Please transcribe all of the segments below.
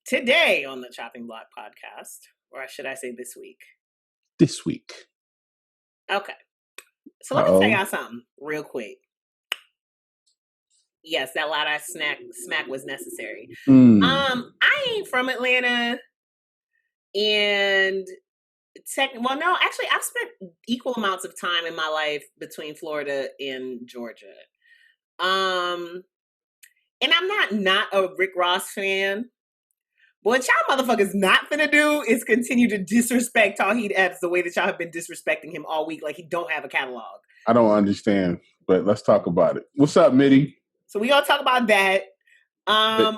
Today on the Chopping Block podcast, or should I say this week? This week. Okay. So let me tell y'all something real quick. Yes, that loud ass smack was necessary. I ain't from Atlanta, and actually, I've spent equal amounts of time in my life between Florida and Georgia. And I'm not a Rick Ross fan. But what y'all motherfuckers not finna do is continue to disrespect Tawheed Epps the way that y'all have been disrespecting him all week, like he don't have a catalog. I don't understand, but let's talk about it. What's up, Mitty? So we gonna talk about that.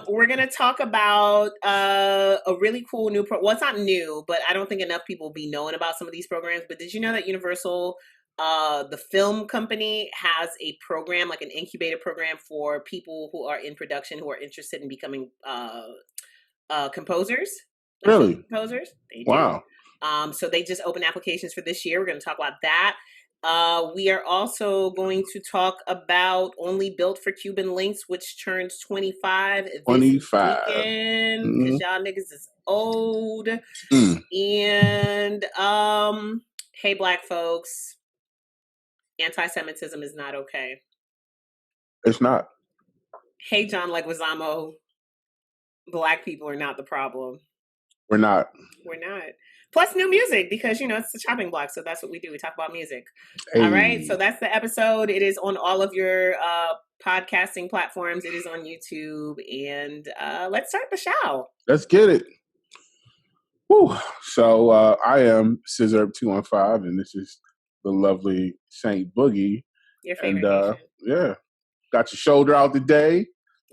We're gonna talk about a really cool new well, it's not new, but I don't think enough people be knowing about some of these programs. But did you know that Universal, the film company, has a program, like an incubator program for people who are in production who are interested in becoming composers? Really? Composers? They wow. Do. So they just opened applications for this year. We're going to talk about that. We are also going to talk about Only Built for Cuban Links, which turns 25 this weekend, because y'all niggas is old. And hey, black folks, antisemitism is not okay. It's not. Hey, John Leguizamo, black people are not the problem. We're not. Plus new music, because, it's the chopping block. So that's what we do. We talk about music. Hey. All right. So that's the episode. It is on all of your podcasting platforms. It is on YouTube. And let's start the show. Let's get it. Woo. So I am Ciz 215, and this is the lovely Saint Boogie. Your favorite yeah. Got your shoulder out today.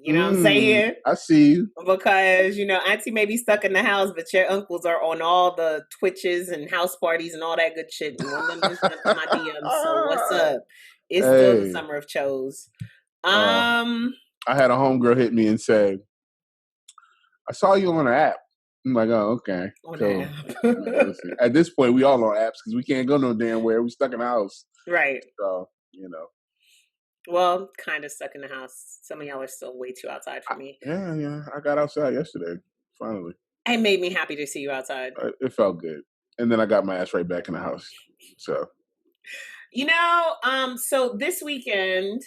You know what I'm saying? I see you. Because, Auntie may be stuck in the house, but your uncles are on all the Twitches and house parties and all that good shit. And one of them just went to my DMs. So what's up? It's still the summer of Chose. I had a homegirl hit me and say, I saw you on an app. I'm like, oh, okay. Cool. Listen, at this point, we all on apps because we can't go no damn where. We stuck in the house. Right. So, Well, kind of stuck in the house. Some of y'all are still way too outside for me. Yeah. I got outside yesterday, finally. It made me happy to see you outside. It felt good. And then I got my ass right back in the house. So. So this weekend,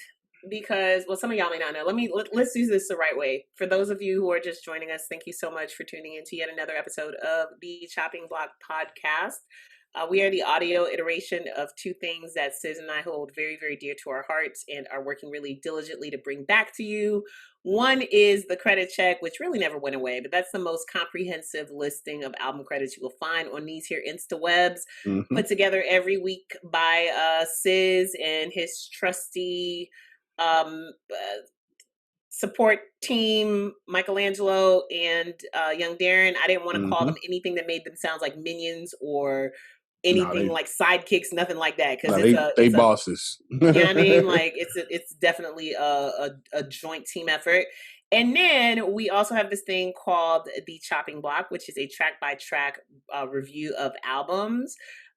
because, well, some of y'all may not know. Let's do this the right way. For those of you who are just joining us, thank you so much for tuning in to yet another episode of the Chopping Block podcast. We are the audio iteration of two things that Ciz and I hold very, very dear to our hearts and are working really diligently to bring back to you. One is the credit check, which really never went away, but that's the most comprehensive listing of album credits you will find on these here InstaWebs, put together every week by Ciz and his trusty support team, Michelangelo and young Darren. I didn't want to call them anything that made them sound like minions or anything like sidekicks, nothing like that. Because they bosses. You know what I mean? Like it's definitely a joint team effort. And then we also have this thing called the Chopping Block, which is a track by track review of albums.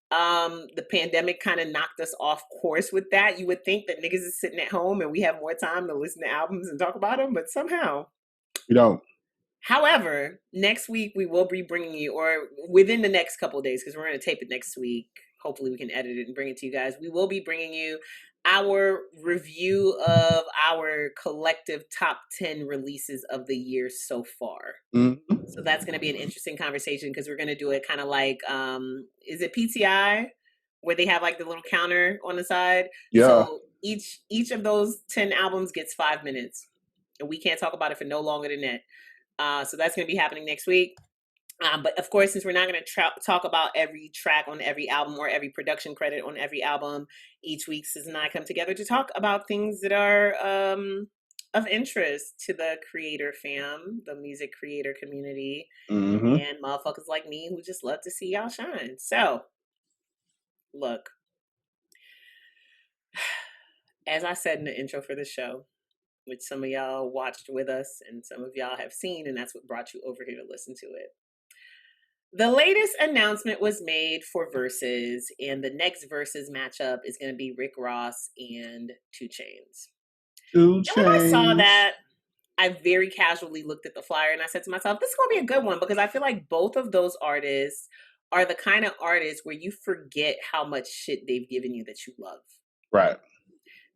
The pandemic kind of knocked us off course with that. You would think that niggas is sitting at home and we have more time to listen to albums and talk about them, but somehow we don't. However, next week we will be bringing you, or within the next couple of days, because we're going to tape it next week. Hopefully we can edit it and bring it to you guys. We will be bringing you our review of our collective top 10 releases of the year so far. So that's going to be an interesting conversation, because we're going to do it kind of like, is it PTI, where they have like the little counter on the side? Yeah. So each of those 10 albums gets 5 minutes, and we can't talk about it for no longer than that. So that's going to be happening next week. But of course, since we're not going to talk about every track on every album or every production credit on every album, each week Ciz and I come together to talk about things that are of interest to the creator fam, the music creator community, and motherfuckers like me who just love to see y'all shine. So, look, as I said in the intro for the show, which some of y'all watched with us and some of y'all have seen, and that's what brought you over here to listen to it. The latest announcement was made for Verzuz, and the next Verzuz matchup is going to be Rick Ross and 2 Chainz. And when I saw that, I very casually looked at the flyer and I said to myself, this is going to be a good one because I feel like both of those artists are the kind of artists where you forget how much shit they've given you that you love. Right.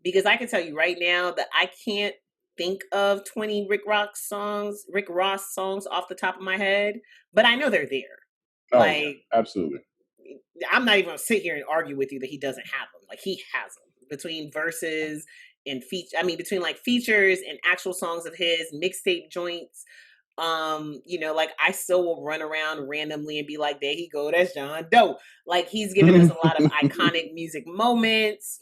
Because I can tell you right now that I can't think of 20 Rick Ross songs off the top of my head, but I know they're there. Oh, yeah, absolutely. I'm not even going to sit here and argue with you that he doesn't have them. Like, he has them between verses and between like features and actual songs of his, mixtape joints. Like I still will run around randomly and be like, there he go, that's John Doe. Like, he's given us a lot of iconic music moments,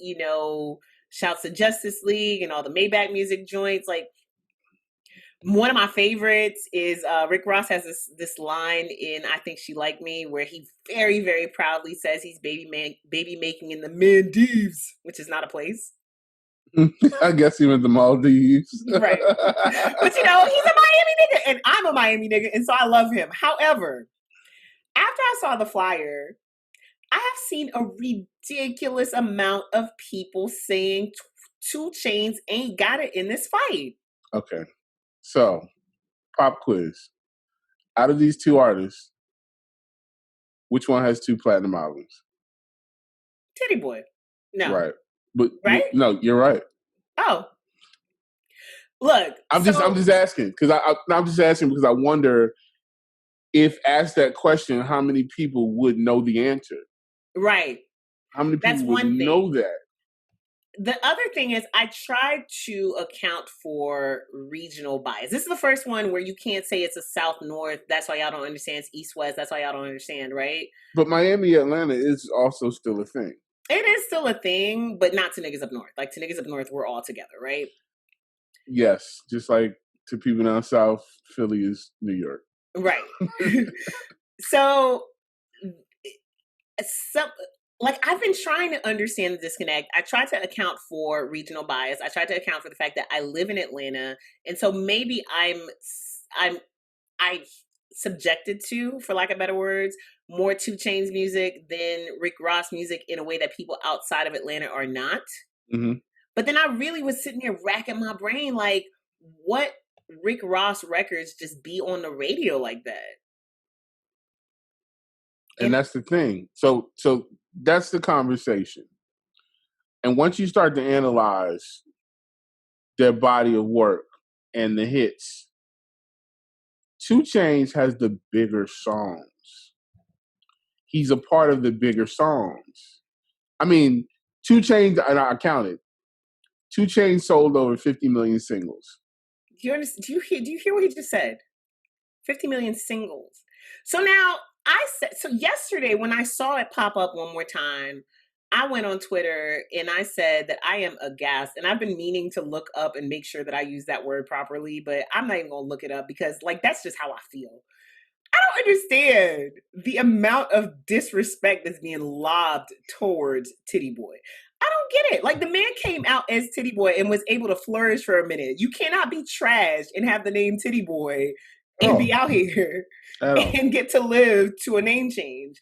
shouts to Justice League and all the Maybach music joints. Like, one of my favorites is Rick Ross has this line in I Think She Liked Me where he very, very proudly says he's baby making in the Maldives, which is not a place. I guess he went to Maldives. Right. But he's a Miami nigga and I'm a Miami nigga, and so I love him. However, after I saw the flyer, I have seen a ridiculous amount of people saying 2 Chainz ain't got it in this fight. Okay. So, pop quiz. Out of these 2 artists, which one has 2 platinum albums? Tity Boy. No. Right. But right? No, you're right. Oh. Look. I'm just asking because I'm just asking because I wonder if asked that question, how many people would know the answer? Right. How many people would know that? The other thing is I tried to account for regional bias. This is the first one where you can't say it's a South-North. That's why y'all don't understand. It's East-West. That's why y'all don't understand, right? But Miami, Atlanta is also still a thing. It is still a thing, but not to niggas up north. Like, to niggas up north, we're all together, right? Yes. Just like to people down south, Philly is New York. Right. So, like, I've been trying to understand the disconnect. I tried to account for regional bias. I tried to account for the fact that I live in Atlanta, and so maybe I'm subjected to, for lack of better words, more 2 Chainz music than Rick Ross music in a way that people outside of Atlanta are not. Mm-hmm. But then I really was sitting there racking my brain, like, what Rick Ross records just be on the radio like that? And that's the thing. So that's the conversation. And once you start to analyze their body of work and the hits, 2 Chainz has the bigger songs. He's a part of the bigger songs. I mean, 2 Chainz, and I counted, 2 Chainz sold over 50 million singles. Do you hear what he just said? 50 million singles. So now yesterday when I saw it pop up one more time, I went on Twitter and I said that I am aghast, and I've been meaning to look up and make sure that I use that word properly, but I'm not even gonna look it up because, like, that's just how I feel. I don't understand the amount of disrespect that's being lobbed towards Tity Boy. I don't get it. Like, the man came out as Tity Boy and was able to flourish for a minute. You cannot be trashed and have the name Tity Boy and be out here and get to live to a name change.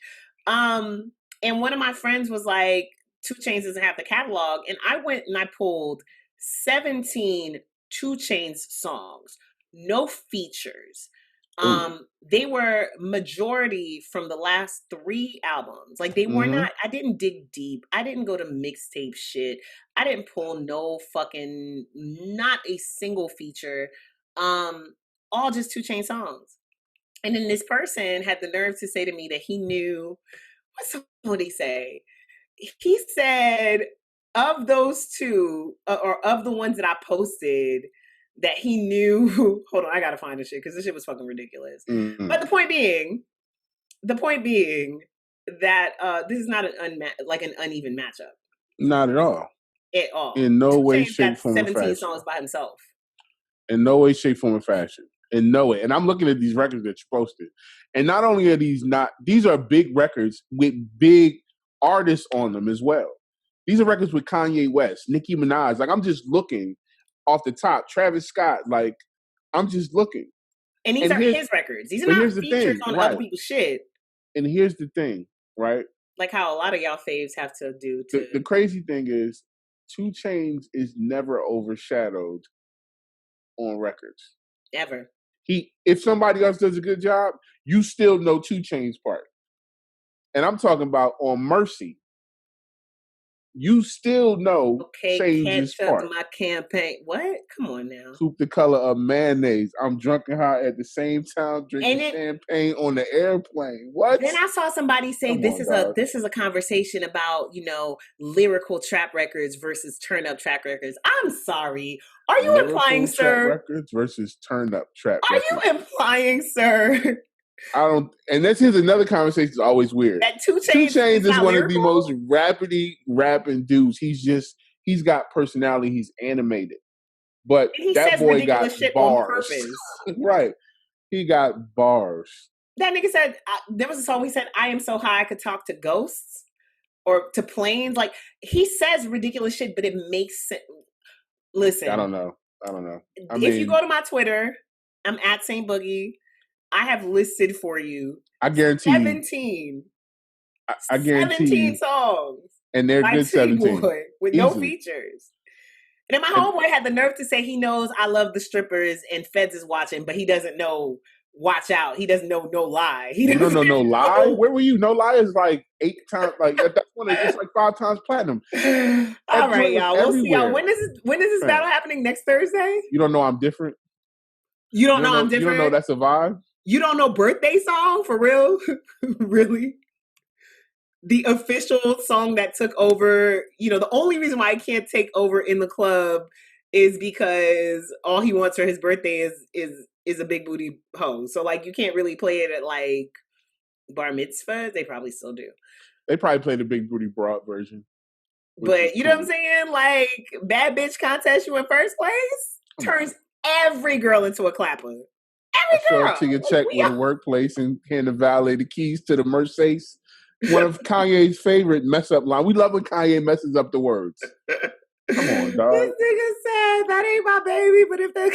And one of my friends was like, 2 Chainz doesn't have the catalog. And I went and I pulled 17 2 Chainz songs, no features. They were majority from the last 3 albums. Like, they were not, I didn't dig deep. I didn't go to mixtape shit. I didn't pull not a single feature. All just 2 Chainz songs. And then this person had the nerve to say to me that he knew, what did he say? He said, of those 2, or of the ones that I posted, that he knew, hold on, I gotta find this shit because this shit was fucking ridiculous. Mm-hmm. But the point being that this is not an uneven matchup. Not at all. At all. In no way, shape, form, or fashion. 17 songs by himself. In no way, shape, form, or fashion. In no way. And I'm looking at these records that you posted. And not only are these are big records with big artists on them as well. These are records with Kanye West, Nicki Minaj. Like, I'm just looking off the top. Travis Scott, like, I'm just looking. And these are his records. These are not features on other people's shit. And here's the thing, right? Like how a lot of y'all faves have to do too. The crazy thing is, 2 Chainz is never overshadowed on records. Ever. If somebody else does a good job, you still know 2 Chainz part. And I'm talking about on Mercy. You still know Chainz's catch up part. my campaign. What? Come on now. Coupe the color of mayonnaise. I'm drunk and high at the same time, drinking champagne on the airplane. What? Then I saw somebody say this is a conversation about, lyrical trap records versus turn up trap records. I'm sorry. Are you implying, sir? Trap records versus turn up trap records. Are you implying, sir? I don't, and here's another conversation that's always weird. That 2 Chainz is one of the most rapidy rapping dudes. He's got personality. He's animated, but that boy got bars. Right, he got bars. That nigga said there was a song he said, "I am so high I could talk to ghosts or to planes." Like he says ridiculous shit, but it makes sense. Listen, I don't know. If you go to my Twitter, I'm at Saint Boogie. I have listed for you. I guarantee 17. I guarantee 17 songs. And they're good 17. Boy, with no features. And then my homeboy had the nerve to say he knows I love the strippers and Feds is watching, but he doesn't know Watch Out. He doesn't know No Lie. He doesn't know No Lie? Where were you? No Lie is like 8 times, like that's one. It's like 5 times platinum. All right, y'all. We'll see y'all. When is this battle happening? Next Thursday? You don't know I'm different? You don't know I'm different? You don't know that's a vibe? You don't know Birthday Song? For real? Really? The official song that took over, the only reason why I can't take over in the club is because all he wants for his birthday is a big booty hoe. So like you can't really play it at like bar mitzvahs. They probably still do. They probably play the big booty broad version. But you know what I'm saying? Like bad bitch contest you in first place turns every girl into a clapper. Every girl. So to your check with the workplace and hand the valet the keys to the Mercedes. One of Kanye's favorite mess up line. We love when Kanye messes up the words. Come on, dog. This nigga said that ain't my baby, but if they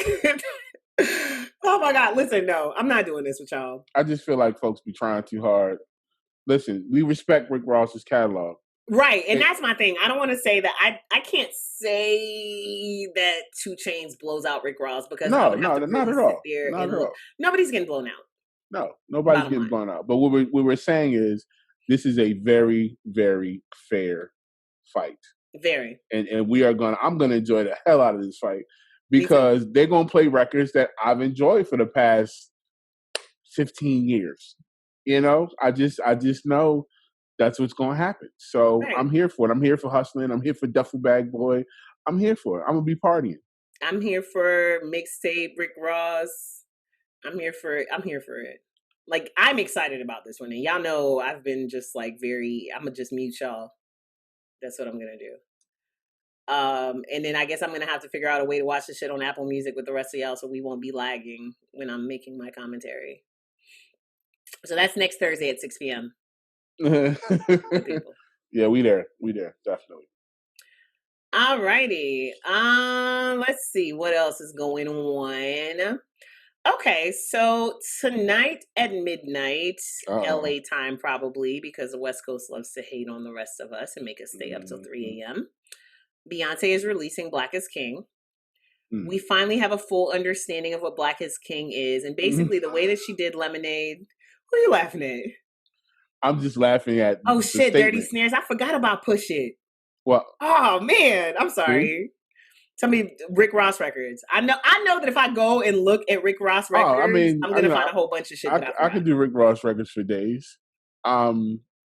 oh my God, listen, no, I'm not doing this with y'all. I just feel like folks be trying too hard. Listen, we respect Rick Ross's catalog. Right, and that's my thing. I don't want to say that I can't say that 2 Chainz blows out Rick Ross because not at all. Nobody's getting blown out. No, nobody's getting blown out. But what we're saying is this is a very, very fair fight. Very. And I'm gonna enjoy the hell out of this fight because they're gonna play records that I've enjoyed for the past 15 years. I just know that's what's gonna happen. So right. I'm here for it. I'm here for hustling. I'm here for Duffel Bag Boy. I'm here for it. I'm gonna be partying. I'm here for mixtape Rick Ross. I'm here for it. Like, I'm excited about this one. And y'all know I've been just like I'm going to just mute y'all. That's what I'm going to do. And then I guess I'm going to have to figure out a way to watch the shit on Apple Music with the rest of y'all so we won't be lagging when I'm making my commentary. So that's next Thursday at 6 p.m. Yeah, we there. Definitely. All righty. Let's see what else is going on. Okay, so tonight at midnight, LA time probably, because the West Coast loves to hate on the rest of us and make us stay up till 3 a.m. Beyonce is releasing Black is King. We finally have a full understanding of what Black is King is. And basically the way that she did Lemonade, who are you laughing at? I'm just laughing at shit, Dirty Snares. I forgot about Push It. What? Oh, man, I'm sorry. Tell me Rick Ross records. I know that if I go and look at Rick Ross records, I'm going to find a whole bunch of shit. I could do Rick Ross records for days.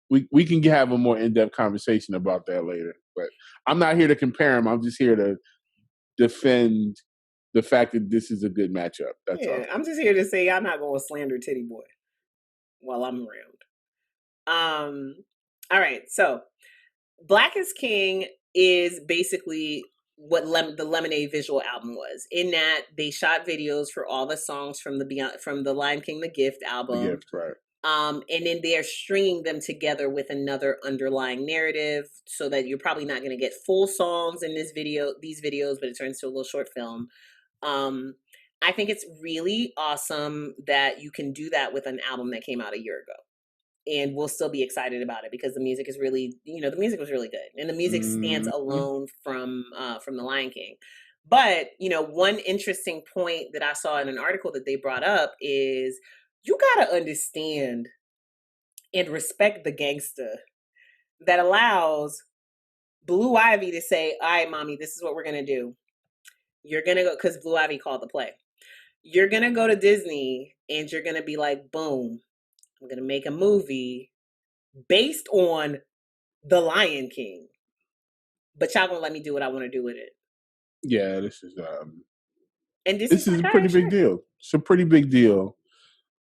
We can have a more in-depth conversation about that later. But I'm not here to compare them. I'm just here to defend the fact that this is a good matchup. That's all. I'm just here to say I'm not going to slander Titty Boy while I'm around. All right. So Black is King is basically what the Lemonade visual album was, in that they shot videos for all the songs from the Lion King The Gift album. The Gift, right. And then they're stringing them together with another underlying narrative so that you're probably not going to get full songs in these videos, but it turns to a little short film. I think it's really awesome that you can do that with an album that came out a year ago. And we'll still be excited about it because the music is really, the music was really good. And the music stands alone from The Lion King. But, one interesting point that I saw in an article that they brought up is you got to understand and respect the gangster that allows Blue Ivy to say, all right, mommy, this is what we're going to do. You're going to go, because Blue Ivy called the play. You're going to go to Disney and you're going to be like, boom, I'm going to make a movie based on The Lion King. But y'all going to let me do what I want to do with it. Yeah, this is and this is a pretty big deal. It's a pretty big deal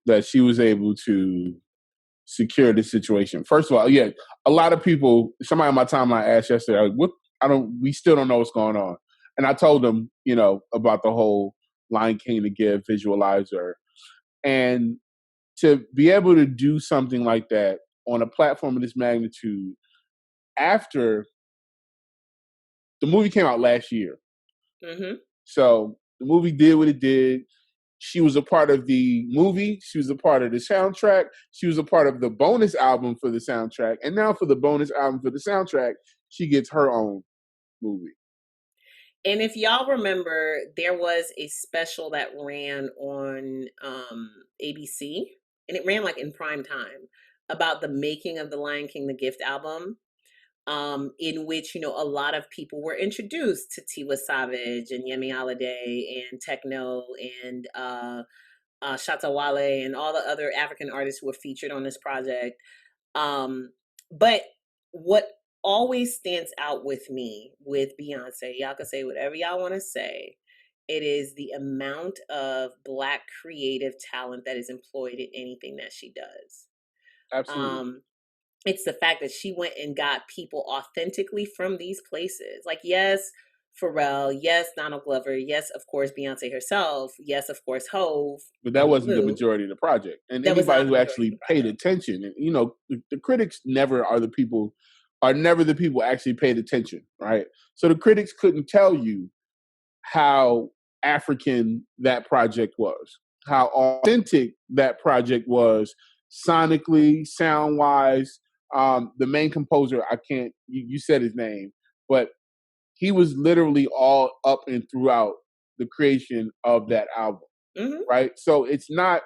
that she was able to secure the situation. First of all, yeah, a lot of people, somebody on my timeline asked yesterday, we still don't know what's going on. And I told them, about the whole Lion King to Give visualizer. And to be able to do something like that on a platform of this magnitude after the movie came out last year. Mm-hmm. So the movie did what it did. She was a part of the movie. She was a part of the soundtrack. She was a part of the bonus album for the soundtrack. And now for the bonus album for the soundtrack, she gets her own movie. And if y'all remember, there was a special that ran on ABC, and it ran like in prime time, about the making of the Lion King, the Gift album, in which, a lot of people were introduced to Tiwa Savage and Yemi Alade and Techno and Shatta Wale and all the other African artists who were featured on this project. But what always stands out with me with Beyonce, y'all can say whatever y'all want to say, it is the amount of Black creative talent that is employed in anything that she does. Absolutely. It's the fact that she went and got people authentically from these places. Like, yes, Pharrell, yes, Donald Glover, yes, of course, Beyonce herself, yes, of course, Hove. But that wasn't the majority of the project. And anybody who actually paid attention, and the critics are never the people actually paid attention, right? So the critics couldn't tell you how African that project was, how authentic that project was, sonically, sound-wise. The main composer, you said his name, but he was literally all up and throughout the creation of that album, right? So it's not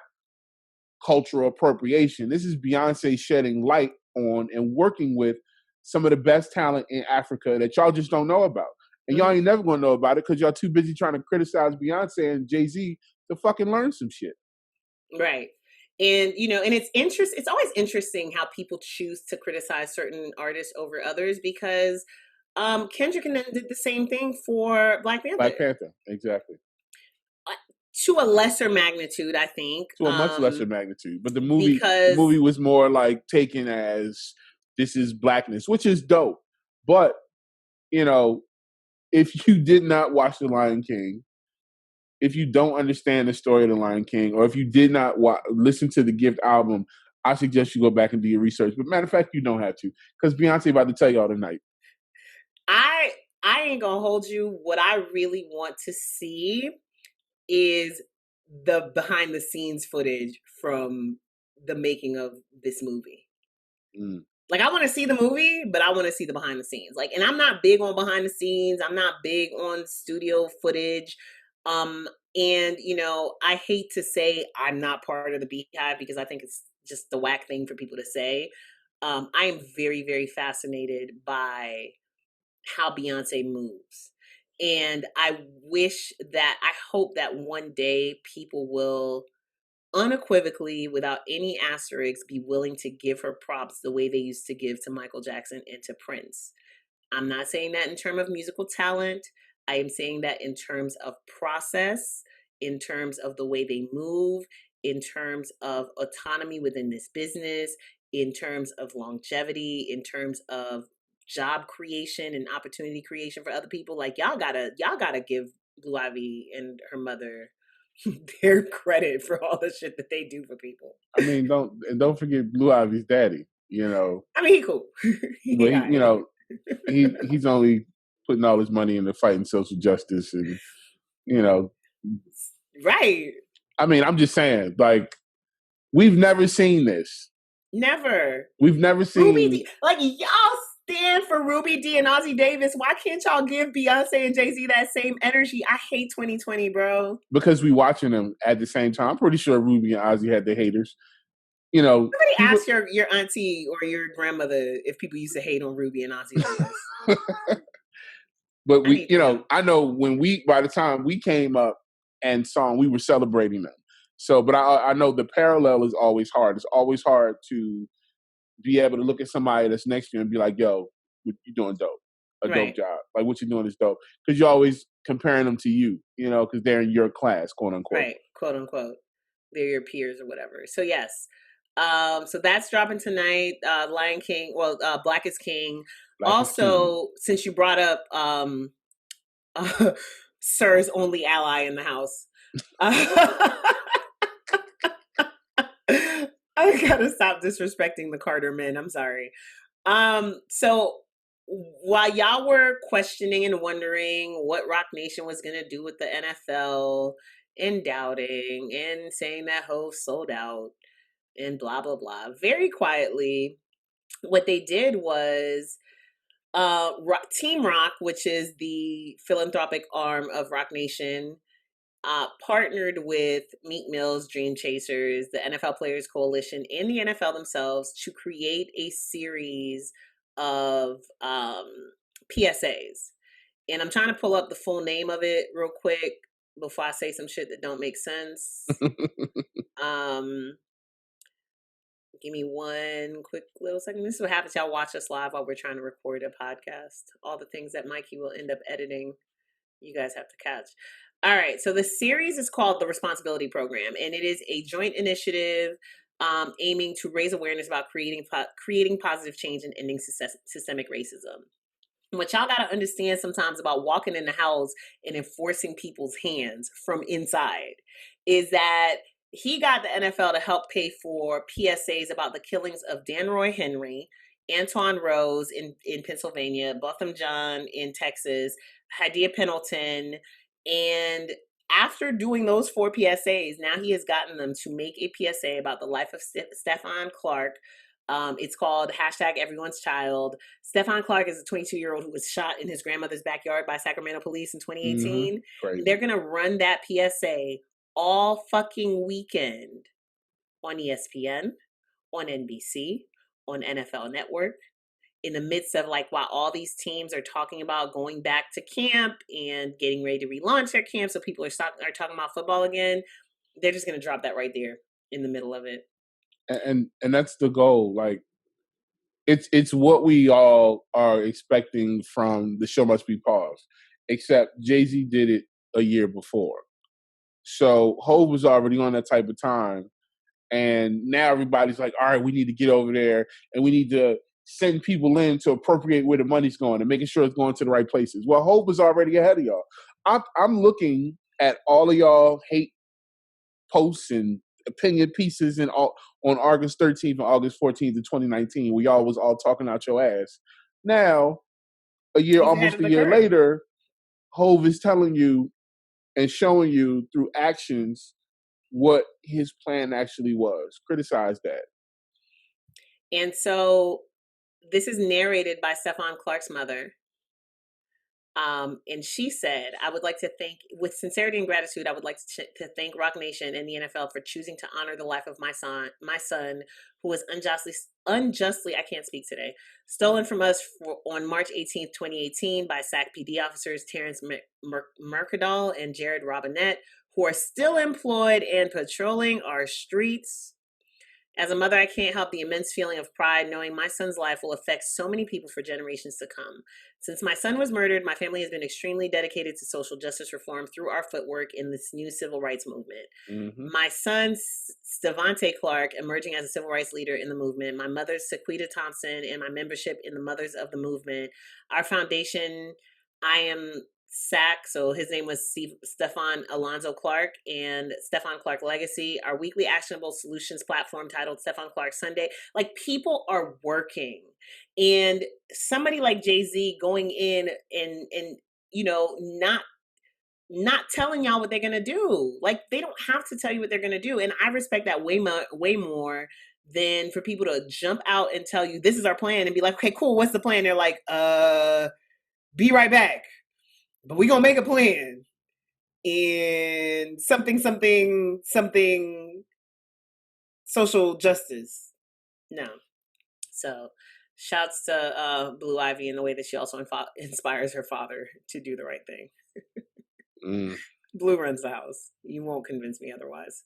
cultural appropriation. This is Beyonce shedding light on and working with some of the best talent in Africa that y'all just don't know about. And y'all ain't never gonna know about it because y'all too busy trying to criticize Beyonce and Jay-Z to fucking learn some shit. Right. And, and it's always interesting how people choose to criticize certain artists over others because Kendrick and them did the same thing for Black Panther. Black Panther, exactly. To a lesser magnitude, I think. To a much lesser magnitude. But the movie was more like taken as this is Blackness, which is dope. But, if you did not watch The Lion King, if you don't understand the story of The Lion King, or if you did not listen to the Gift album, I suggest you go back and do your research. But matter of fact, you don't have to, because Beyonce about to tell y'all tonight. I ain't gonna hold you. What I really want to see is the behind the scenes footage from the making of this movie. Like, I want to see the movie, but I want to see the behind the scenes. Like, and I'm not big on behind the scenes. I'm not big on studio footage. And, I hate to say I'm not part of the Beehive because I think it's just the whack thing for people to say. I am very, very fascinated by how Beyonce moves. And I hope that one day people will unequivocally, without any asterisks, be willing to give her props the way they used to give to Michael Jackson and to Prince. I'm not saying that in terms of musical talent. I am saying that in terms of process, in terms of the way they move, in terms of autonomy within this business, in terms of longevity, in terms of job creation and opportunity creation for other people. Like, y'all gotta give Blue Ivy and her mother their credit for all the shit that they do for people. I mean, don't forget Blue Ivy's daddy. I mean, he cool. He's only putting all his money into fighting social justice, and right. I mean, I'm just saying, like, we've never seen this. Never. We've never seen like, y'all stand for Ruby D and Ozzy Davis. Why can't y'all give Beyonce and Jay-Z that same energy? I hate 2020, bro. Because we watching them at the same time. I'm pretty sure Ruby and Ozzy had their haters. You know, somebody ask your auntie or your grandmother if people used to hate on Ruby and Ozzy Davis. But we, I know when by the time we came up and saw them, we were celebrating them. So, but I know the parallel is always hard. It's always hard to be able to look at somebody that's next to you and be like, yo, you're doing dope. Dope job. Like, what you're doing is dope. Because you're always comparing them to you, because they're in your class, quote unquote. Right, quote unquote. They're your peers or whatever. So, yes. So that's dropping tonight. Lion King, Black is King. Since you brought up Sir's only ally in the house. I gotta stop disrespecting the Carter men. I'm sorry. So while y'all were questioning and wondering what Rock Nation was gonna do with the NFL and doubting and saying that Hov sold out and blah blah blah, very quietly, what they did was Team Rock, which is the philanthropic arm of Rock Nation, partnered with Meek Mill's Dream Chasers, the NFL Players Coalition, and the NFL themselves to create a series of PSAs. And I'm trying to pull up the full name of it real quick before I say some shit that don't make sense. Give me one quick little second. This is what happens. Y'all watch us live while we're trying to record a podcast. All the things that Mikey will end up editing, you guys have to catch. All right, so the series is called The Responsibility Program, and it is a joint initiative aiming to raise awareness about creating positive change and ending systemic racism. And what y'all got to understand sometimes about walking in the house and enforcing people's hands from inside is that he got the NFL to help pay for PSAs about the killings of Danroy Henry, Antoine Rose in Pennsylvania, Botham Jean in Texas, Hadia Pendleton. And after doing those 4 PSAs, now he has gotten them to make a PSA about the life of Stephon Clark. It's called #Everyone's Child. Stephon Clark is a 22-year-old who was shot in his grandmother's backyard by Sacramento police in 2018. Mm-hmm. They're going to run that PSA all fucking weekend on ESPN, on NBC, on NFL Network, in the midst of while all these teams are talking about going back to camp and getting ready to relaunch their camp, so people are talking about football again. They're just going to drop that right there in the middle of it. And that's the goal. Like, it's what we all are expecting from The Show Must Be Paused, except Jay-Z did it a year before. So Hov was already on that type of time. And now everybody's like, all right, we need to get over there and we need to send people in to appropriate where the money's going and making sure it's going to the right places. Well, Hov was already ahead of y'all. I'm looking at all of y'all hate posts and opinion pieces on August 13th and August 14th of 2019, where y'all was all talking out your ass. Now, almost a year later, Hov is telling you and showing you through actions what his plan actually was. Criticize that. And so this is narrated by Stephon Clark's mother. And she said, I would like to thank, with sincerity and gratitude, I would like to thank Rock Nation and the NFL for choosing to honor the life of my son, who was unjustly, I can't speak today, stolen from us on March 18th, 2018 by SAC PD officers Terrence Mercadal and Jared Robinette, who are still employed and patrolling our streets. As a mother, I can't help the immense feeling of pride knowing my son's life will affect so many people for generations to come. Since my son was murdered, my family has been extremely dedicated to social justice reform through our footwork in this new civil rights movement. Mm-hmm. My son, Stevante Clark, emerging as a civil rights leader in the movement. My mother, Sequita Thompson, and my membership in the Mothers of the Movement. Our foundation, I am SAC, so his name was Stephon Alonzo Clark, and Stephon Clark Legacy, our weekly actionable solutions platform titled Stephon Clark Sunday. Like, people are working, and somebody like Jay-Z going in and not not telling y'all what they're gonna do. Like, they don't have to tell you what they're gonna do, and I respect that way more than for people to jump out and tell you this is our plan and be like, okay, cool, what's the plan? They're like, be right back, but we gonna make a plan in something social justice. No. So shouts to Blue Ivy in the way that she also inspires her father to do the right thing. Blue runs the house. You won't convince me otherwise.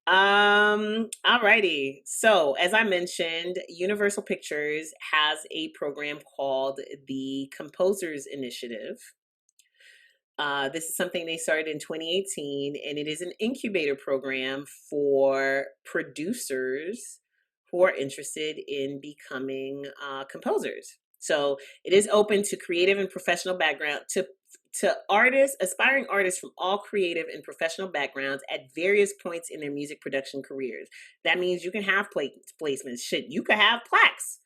Alrighty. So as I mentioned, Universal Pictures has a program called the Composers Initiative. This is something they started in 2018, and it is an incubator program for producers who are interested in becoming composers. So it is open to creative and professional background to artists, aspiring artists from all creative and professional backgrounds at various points in their music production careers. That means you can have placements. Shit, you could have plaques.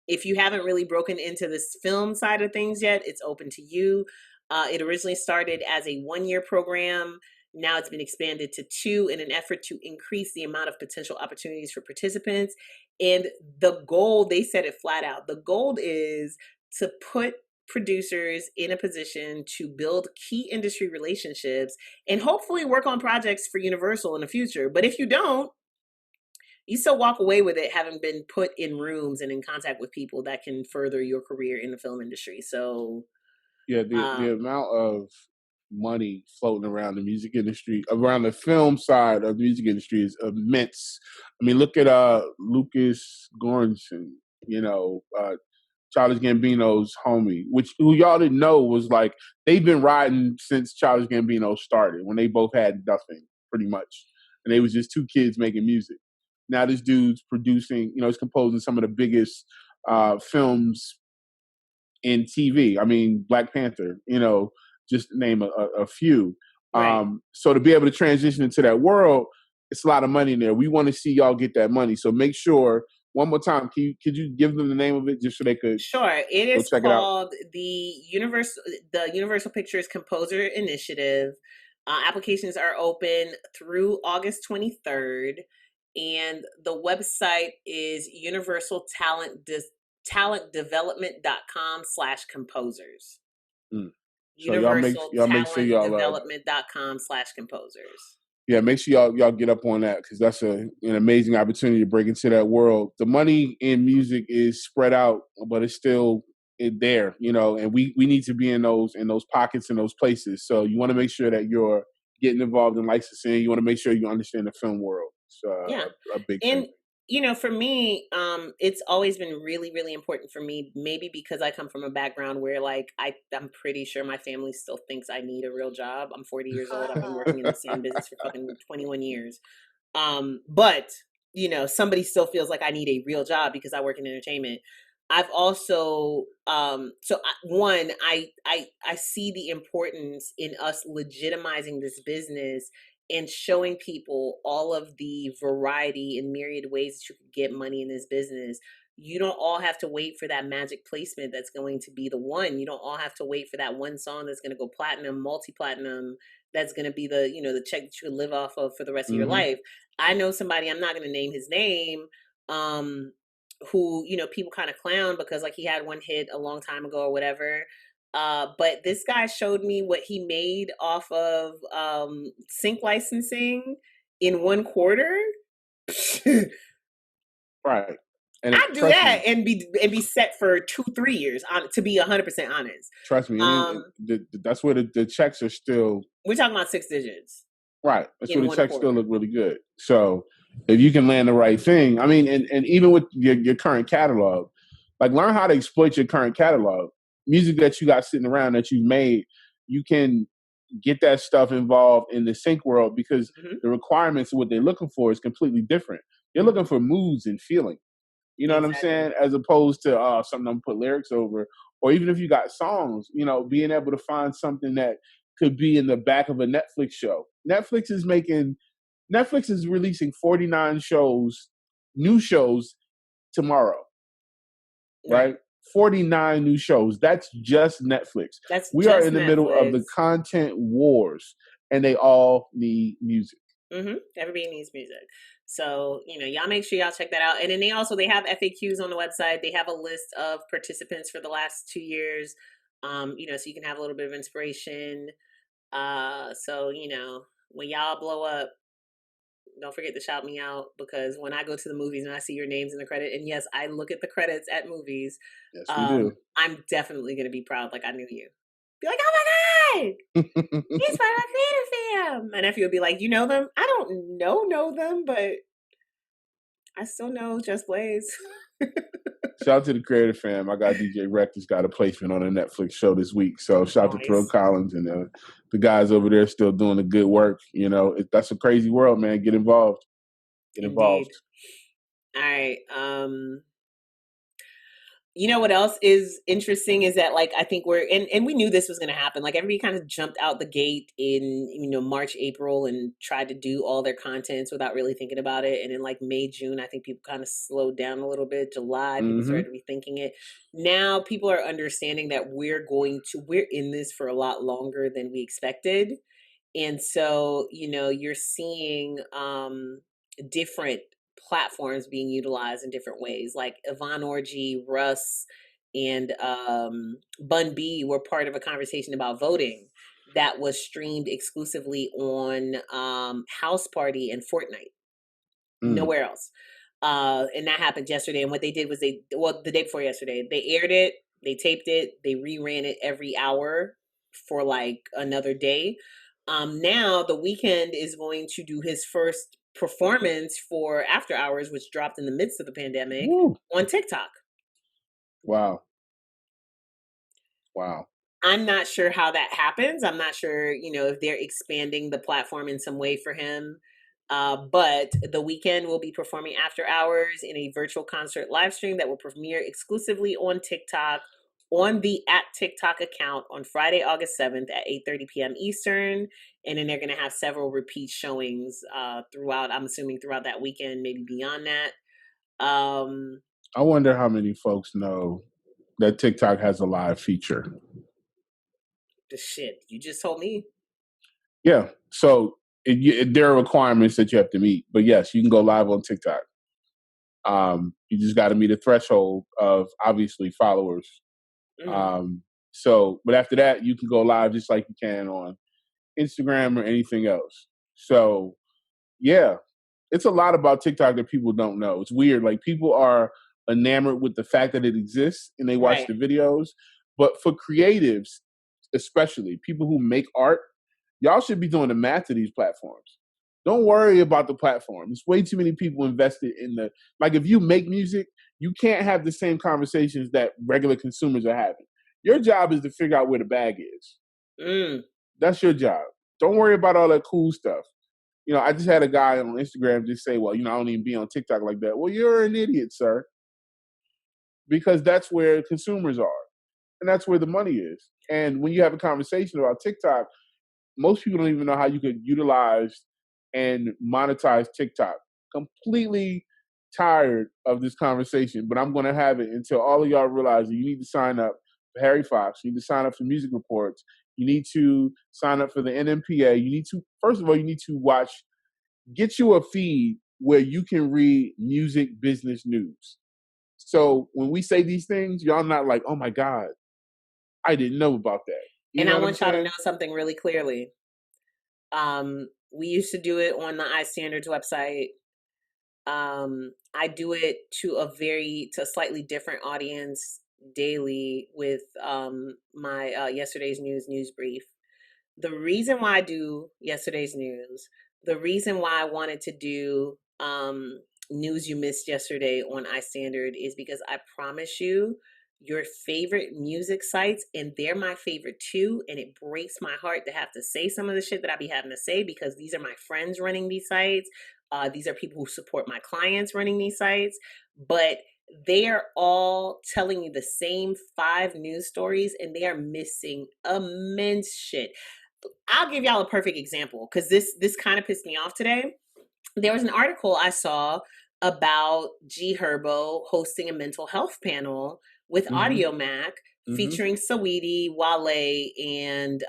If you haven't really broken into this film side of things yet, it's open to you. It originally started as a 1-year program. Now it's been expanded to 2 in an effort to increase the amount of potential opportunities for participants. And the goal, they said it flat out, the goal is to put producers in a position to build key industry relationships and hopefully work on projects for Universal in the future. But if you don't, you still walk away with it having been put in rooms and in contact with people that can further your career in the film industry. So yeah, the amount of money floating around the music industry, around the film side of the music industry, is immense. I mean, look at Lucas Goranson, Childish Gambino's homie, who y'all didn't know was like, they've been riding since Childish Gambino started, when they both had nothing, pretty much. And they was just 2 kids making music. Now this dude's producing, he's composing some of the biggest films in TV. I mean, Black Panther, just to name a few. Right. So to be able to transition into that world, it's a lot of money in there. We want to see y'all get that money. So make sure, one more time, could you give them the name of it just so they could? Sure. It is called the Universal Pictures Composer Initiative. Applications are open through August 23rd, and the website is universaltalentdevelopment.com/composers. So y'all make sure y'all universaltalentdevelopment.com/composers. Yeah, make sure y'all get up on that, because that's an amazing opportunity to break into that world. The money in music is spread out, but it's still there, and we need to be in those pockets, in those places. So you want to make sure that you're getting involved in licensing. You want to make sure you understand the film world. It's a big thing. For me, it's always been really, really important for me, maybe because I come from a background where, like, I'm pretty sure my family still thinks I need a real job. I'm 40 years old. I've been working in the same business for fucking 21 years. But, somebody still feels like I need a real job because I work in entertainment. I've also, I see the importance in us legitimizing this business and showing people all of the variety and myriad ways that you can get money in this business. You don't all have to wait for that magic placement that's going to be the one. You don't all have to wait for that one song that's going to go platinum, multi-platinum, that's going to be the, the check that you can live off of for the rest of your life. I know somebody, I'm not going to name his name, who, people kind of clown because, like, he had one hit a long time ago or whatever. But this guy showed me what he made off of sync licensing in 1 quarter. Right. And I'd do that and be set for 2-3 years, to be 100% honest. Trust me, that's where the checks are still. We're talking about 6 digits. Right. That's where the checks still look really good. So if you can land the right thing, I mean, and even with your current catalog, like, learn how to exploit your current catalog. Music that you got sitting around that you've made, you can get that stuff involved in the sync world, because the requirements of what they're looking for is completely different. They're looking for moods and feeling. You know what I'm saying? As opposed to something I'm put lyrics over. Or even if you got songs, being able to find something that could be in the back of a Netflix show. Netflix is releasing 49 new shows tomorrow. Right? 49 new shows. That's just Netflix. We are in the middle of the content wars, and they all need music. Everybody needs music. So, y'all make sure y'all check that out. And then they have FAQs on the website. They have a list of participants for the last 2 years. So you can have a little bit of inspiration. So, when y'all blow up, don't forget to shout me out, because when I go to the movies and I see your names in the credit, and yes, I look at the credits at movies. Yes, we do. I'm definitely going to be proud like I knew you. Be like, oh my God, he's part of Creative Fam. And nephew would be like, you know them? I don't know them, but I still know Just Blaze. Shout out to the Creative Fam. I got DJ Rector's got a placement on a Netflix show this week. So shout out to Thrill Collins and the guys over there still doing the good work. That's a crazy world, man. Get involved. Involved. All right. You know what else is interesting is that, like, I think and we knew this was going to happen. Like, everybody kind of jumped out the gate in, March, April, and tried to do all their contents without really thinking about it. And in like May, June, I think people kind of slowed down a little bit. July, people started rethinking it. Now people are understanding that we're in this for a lot longer than we expected. And so, you're seeing different platforms being utilized in different ways. Like Yvonne Orji, Russ, and Bun B were part of a conversation about voting that was streamed exclusively on House Party and Fortnite. Nowhere else. And that happened yesterday. And what they did was the day before yesterday, they aired it, they taped it, they reran it every hour for like another day. Now the Weeknd is going to do his first performance for After Hours, which dropped in the midst of the pandemic, on TikTok. Wow. I'm not sure how that happens. I'm not sure, if they're expanding the platform in some way for him. But the Weeknd will be performing After Hours in a virtual concert live stream that will premiere exclusively on TikTok on the @TikTok account on Friday, August 7th at 8:30 p.m. Eastern. And then they're going to have several repeat showings throughout, I'm assuming throughout that weekend, maybe beyond that. I wonder how many folks know that TikTok has a live feature. The shit, you just told me. Yeah. So there are requirements that you have to meet. But yes, you can go live on TikTok. You just got to meet a threshold of, obviously, followers. But after that, you can go live just like you can on Instagram or anything else. So, yeah, it's a lot about TikTok that people don't know. It's weird. Like, people are enamored with the fact that it exists and they watch the videos. But for creatives, especially people who make art, y'all should be doing the math to these platforms. Don't worry about the platform. There's way too many people invested in like, if you make music, you can't have the same conversations that regular consumers are having. Your job is to figure out where the bag is. That's your job. Don't worry about all that cool stuff. I just had a guy on Instagram just say, well, I don't even be on TikTok like that. Well, you're an idiot, sir. Because that's where consumers are. And that's where the money is. And when you have a conversation about TikTok, most people don't even know how you could utilize and monetize TikTok. Completely tired of this conversation, but I'm going to have it until all of y'all realize that you need to sign up for Harry Fox. You need to sign up for Music Reports. You need to sign up for the NMPA. You need to, first of all, get you a feed where you can read music business news. So when we say these things, y'all not like, oh my God, I didn't know about that. I want y'all to know something really clearly. We used to do it on the iStandards website. I do it to a slightly different audience daily with my yesterday's news brief. The reason why I do yesterday's news, the reason why I wanted to do news you missed yesterday on iStandard is because I promise you, your favorite music sites, and they're my favorite too, and it breaks my heart to have to say some of the shit that I be having to say, because these are my friends running these sites. These are people who support my clients running these sites, but they are all telling you the same 5 news stories, and they are missing immense shit. I'll give y'all a perfect example, because this kind of pissed me off today. There was an article I saw about G Herbo hosting a mental health panel with Mm-hmm. Audiomack featuring Saweetie, Wale, and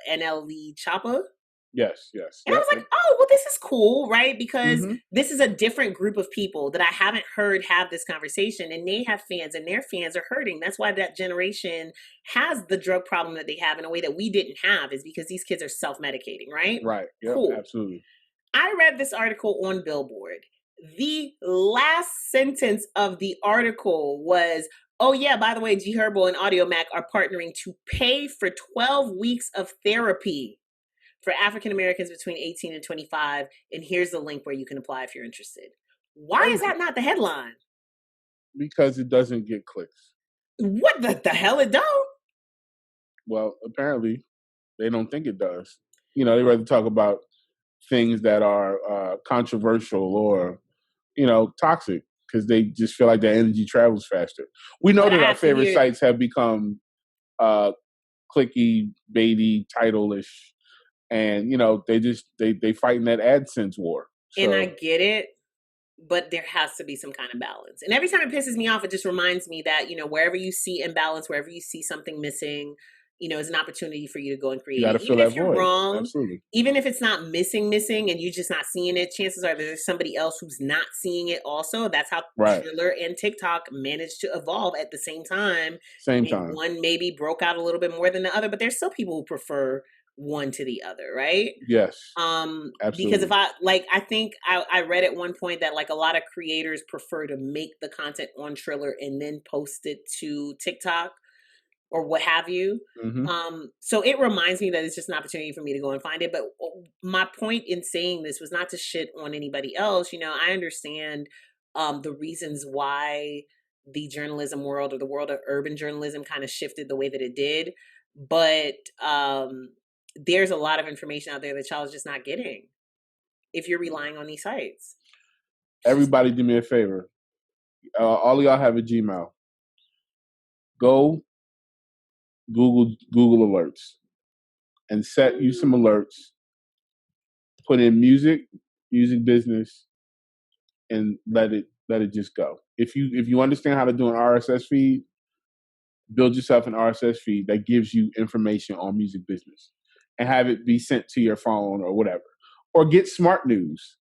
NLE Choppa. Yes, yes. And I was like, oh, well, this is cool, right? Because Mm-hmm. this is a different group of people that I haven't heard have this conversation, and they have fans, and their fans are hurting. That's why that generation has the drug problem that they have in a way that we didn't have, is because these kids are self-medicating, right? Right. Yep, cool. absolutely. I read this article on Billboard. The last sentence of the article was, oh yeah, by the way, G Herbo and Audiomack are partnering to pay for 12 weeks of therapy for African Americans between 18 and 25. And here's the link where you can apply if you're interested. Why is that not the headline? Because it doesn't get clicks. What the hell it don't? Well, apparently they don't think it does. You know, they rather talk about things that are controversial or, you know, toxic, because they just feel like their energy travels faster. We know that our favorite sites have become clicky, baity, title-ish, and, you know, they fight in that AdSense war. So. And I get it, but there has to be some kind of balance. And every time it pisses me off, it just reminds me that, you know, wherever you see imbalance, wherever you see something missing, you know, is an opportunity for you to go and create. You got to fill that void. Wrong, absolutely. Even if it's not missing, and you're just not seeing it, chances are there's somebody else who's not seeing it also. That's how Triller and TikTok managed to evolve at the same time. One maybe broke out a little bit more than the other, but there's still people who prefer one to the other, right? Yes. Absolutely. Because if I think I read at one point that like a lot of creators prefer to make the content on Triller and then post it to TikTok or what have you. Mm-hmm. So it reminds me that it's just an opportunity for me to go and find it. But my point in saying this was not to shit on anybody else. You know, I understand the reasons why the journalism world or the world of urban journalism kind of shifted the way that it did. But there's a lot of information out there that y'all is just not getting if you're relying on these sites. Everybody do me a favor. All of y'all have a Gmail. Go Google alerts and set you some alerts. Put in music business, and let it just go. If you understand how to do an RSS feed, build yourself an RSS feed that gives you information on music business and have it be sent to your phone or whatever. Or get Smart News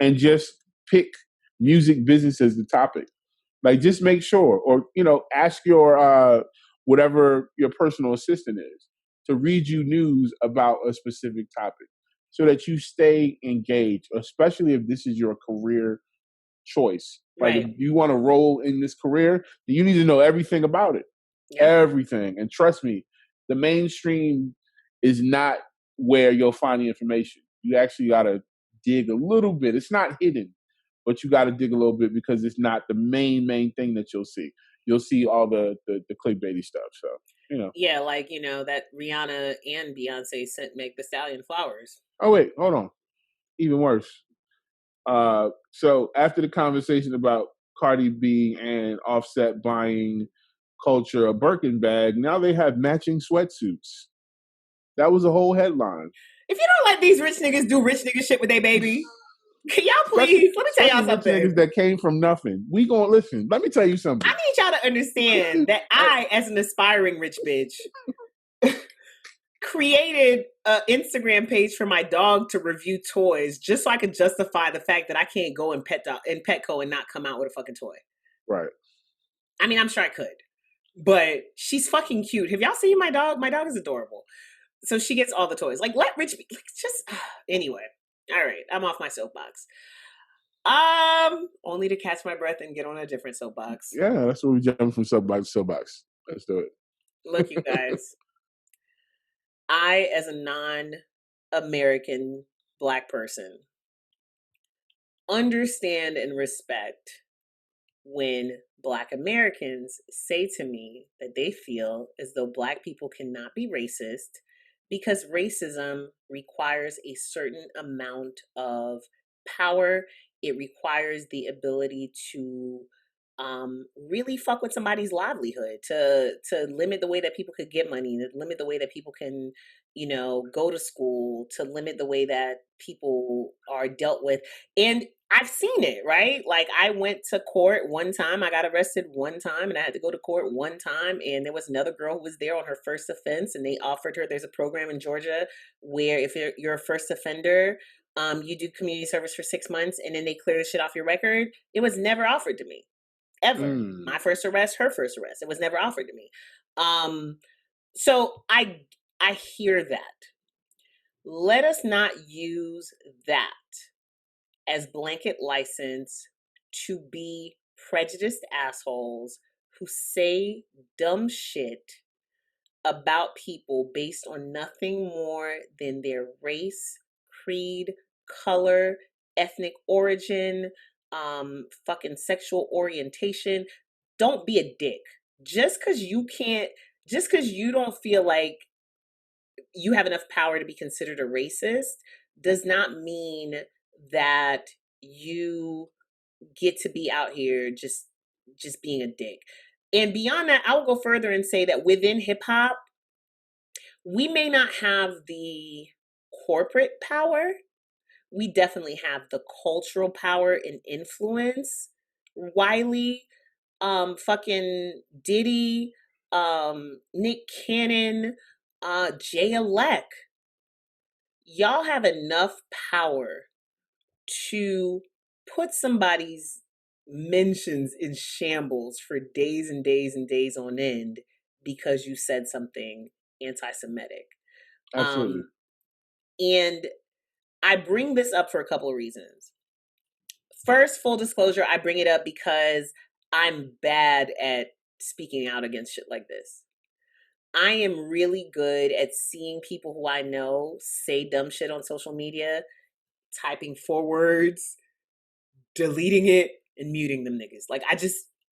and just pick music business as the topic. Like, just make sure, or, you know, ask your whatever your personal assistant is to read you news about a specific topic so that you stay engaged, especially if this is your career choice. Like, if you want to roll in this career, then you need to know everything about it. Yeah. Everything. And trust me, the mainstream is not where you'll find the information. You actually got to dig a little bit. It's not hidden, but you got to dig a little bit because it's not the main thing that you'll see. You'll see all the clickbaity stuff. So, you know. Yeah, like, you know, that Rihanna and Beyonce sent Meg Thee Stallion flowers. Oh, wait, hold on. Even worse. So after the conversation about Cardi B and Offset buying Culture a Birkin bag, now they have matching sweatsuits. That was a whole headline. If you don't let these rich niggas do rich nigga shit with their baby, can y'all please, let me tell y'all something. Rich niggas that came from nothing. We gonna listen. Let me tell you something. I need y'all to understand that I, as an aspiring rich bitch, created an Instagram page for my dog to review toys just so I could justify the fact that I can't go in Petco and not come out with a fucking toy. Right. I mean, I'm sure I could, but she's fucking cute. Have y'all seen my dog? My dog is adorable. So she gets all the toys. Like, let Rich be, like, just anyway. All right, I'm off my soapbox. Only to catch my breath and get on a different soapbox. Yeah, that's what we jump from soapbox to soapbox. Let's do it. Look, you guys. I, as a non-American Black person, understand and respect when Black Americans say to me that they feel as though Black people cannot be racist because racism requires a certain amount of power. It requires the ability to really fuck with somebody's livelihood, to limit the way that people could get money, to limit the way that people can, you know, go to school, to limit the way that people are dealt with. And I've seen it, right? Like, I went to court one time, I got arrested one time, and I had to go to court one time, and there was another girl who was there on her first offense, and they offered her, there's a program in Georgia where if you're a first offender, you do community service for 6 months and then they clear the shit off your record. It was never offered to me. Ever. My first arrest, her first arrest. It was never offered to me. So I hear that. Let us not use that as blanket license to be prejudiced assholes who say dumb shit about people based on nothing more than their race, creed, color, ethnic origin, fucking sexual orientation. Don't be a dick. Just because you don't feel like you have enough power to be considered a racist does not mean that you get to be out here just being a dick. And beyond that, I will go further and say that within hip hop, we may not have the corporate power. We definitely have the cultural power and influence. Wiley, fucking Diddy, Nick Cannon, Jay Alec. Y'all have enough power to put somebody's mentions in shambles for days and days and days on end because you said something anti-Semitic. Absolutely. And I bring this up for a couple of reasons. First, full disclosure, I bring it up because I'm bad at speaking out against shit like this. I am really good at seeing people who I know say dumb shit on social media, typing 4 words, deleting it, and muting them niggas. Like,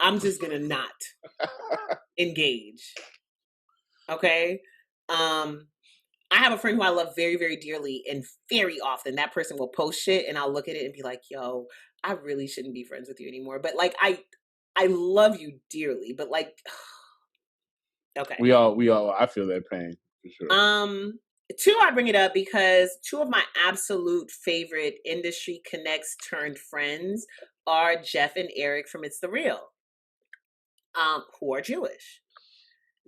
I'm just gonna not engage. Okay? I have a friend who I love very, very dearly, and very often that person will post shit and I'll look at it and be like, yo, I really shouldn't be friends with you anymore. But like, I love you dearly, but like, okay. We all, I feel that pain for sure. 2, I bring it up because 2 of my absolute favorite industry connects turned friends are Jeff and Eric from It's the Real, who are Jewish.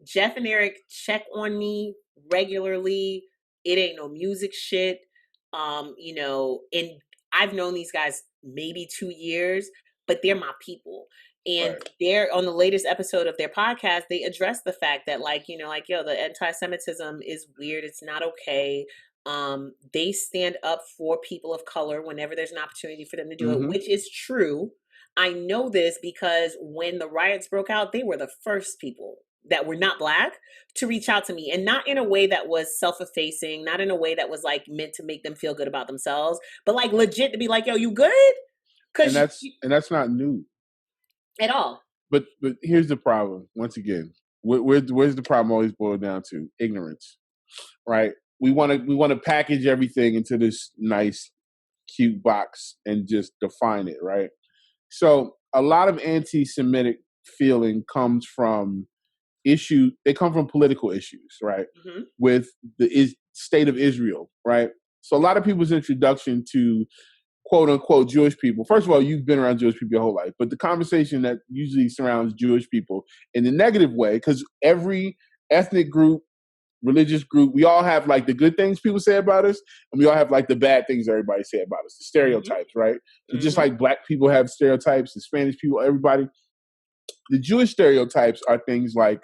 Jeff and Eric check on me regularly. It ain't no music shit. You know, and I've known these guys maybe 2 years, but they're my people. And they're on the latest episode of their podcast, they address the fact that, like, you know, like, yo, the anti-Semitism is weird. It's not okay. They stand up for people of color whenever there's an opportunity for them to do it, which is true. I know this because when the riots broke out, they were the first people that were not Black to reach out to me, and not in a way that was self-effacing, not in a way that was like meant to make them feel good about themselves, but like legit to be like, yo, you good? And that's not new at all. But here's the problem. Once again, where's the problem always boiled down to? Ignorance, right? We want to package everything into this nice, cute box and just define it, right? So a lot of anti-Semitic feeling comes from they come from political issues, right? With the state of Israel, right? So a lot of people's introduction to quote unquote Jewish people. First of all, you've been around Jewish people your whole life, but the conversation that usually surrounds Jewish people in the negative way, because every ethnic group, religious group, we all have like the good things people say about us, and we all have like the bad things everybody say about us, the stereotypes, right? So just like Black people have stereotypes, the Spanish people, everybody, the Jewish stereotypes are things like,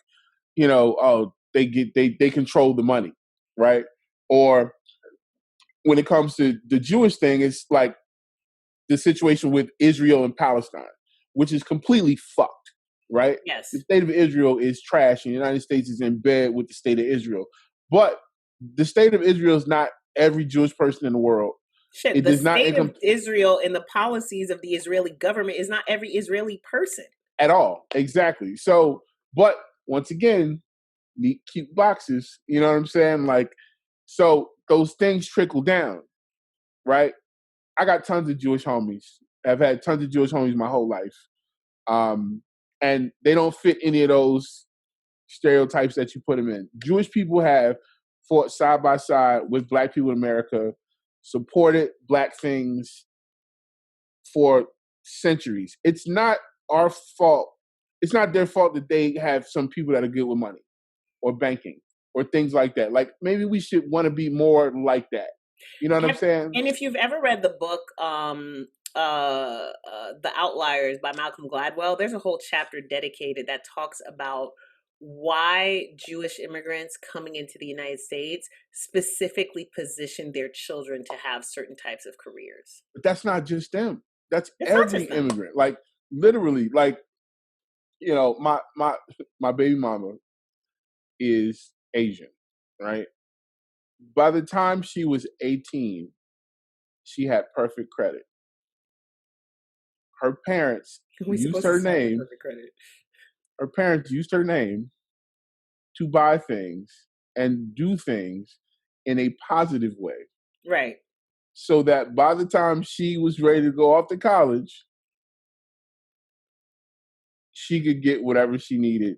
you know, oh, they control the money, right? Or when it comes to the Jewish thing, it's like the situation with Israel and Palestine, which is completely fucked, right? Yes. The state of Israel is trash, and the United States is in bed with the state of Israel. But the state of Israel is not every Jewish person in the world. Shit, the state of Israel and the policies of the Israeli government is not every Israeli person. At all. Exactly. So, but once again, neat, cute boxes, you know what I'm saying? Like, so those things trickle down, right? I got tons of Jewish homies. I've had tons of Jewish homies my whole life. and they don't fit any of those stereotypes that you put them in. Jewish people have fought side by side with Black people in America, supported Black things for centuries. It's not our fault. It's not their fault that they have some people that are good with money or banking or things like that. Like, maybe we should want to be more like that. You know what I'm saying? And if you've ever read the book, The Outliers by Malcolm Gladwell, there's a whole chapter dedicated that talks about why Jewish immigrants coming into the United States specifically position their children to have certain types of careers. But that's not just them. That's It's every immigrant. Like, literally, like, you know, my baby mama is Asian, right? By the time she was 18, she had perfect credit. Her parents used her name. Her parents used her name to buy things and do things in a positive way. Right. So that by the time she was ready to go off to college, she could get whatever she needed.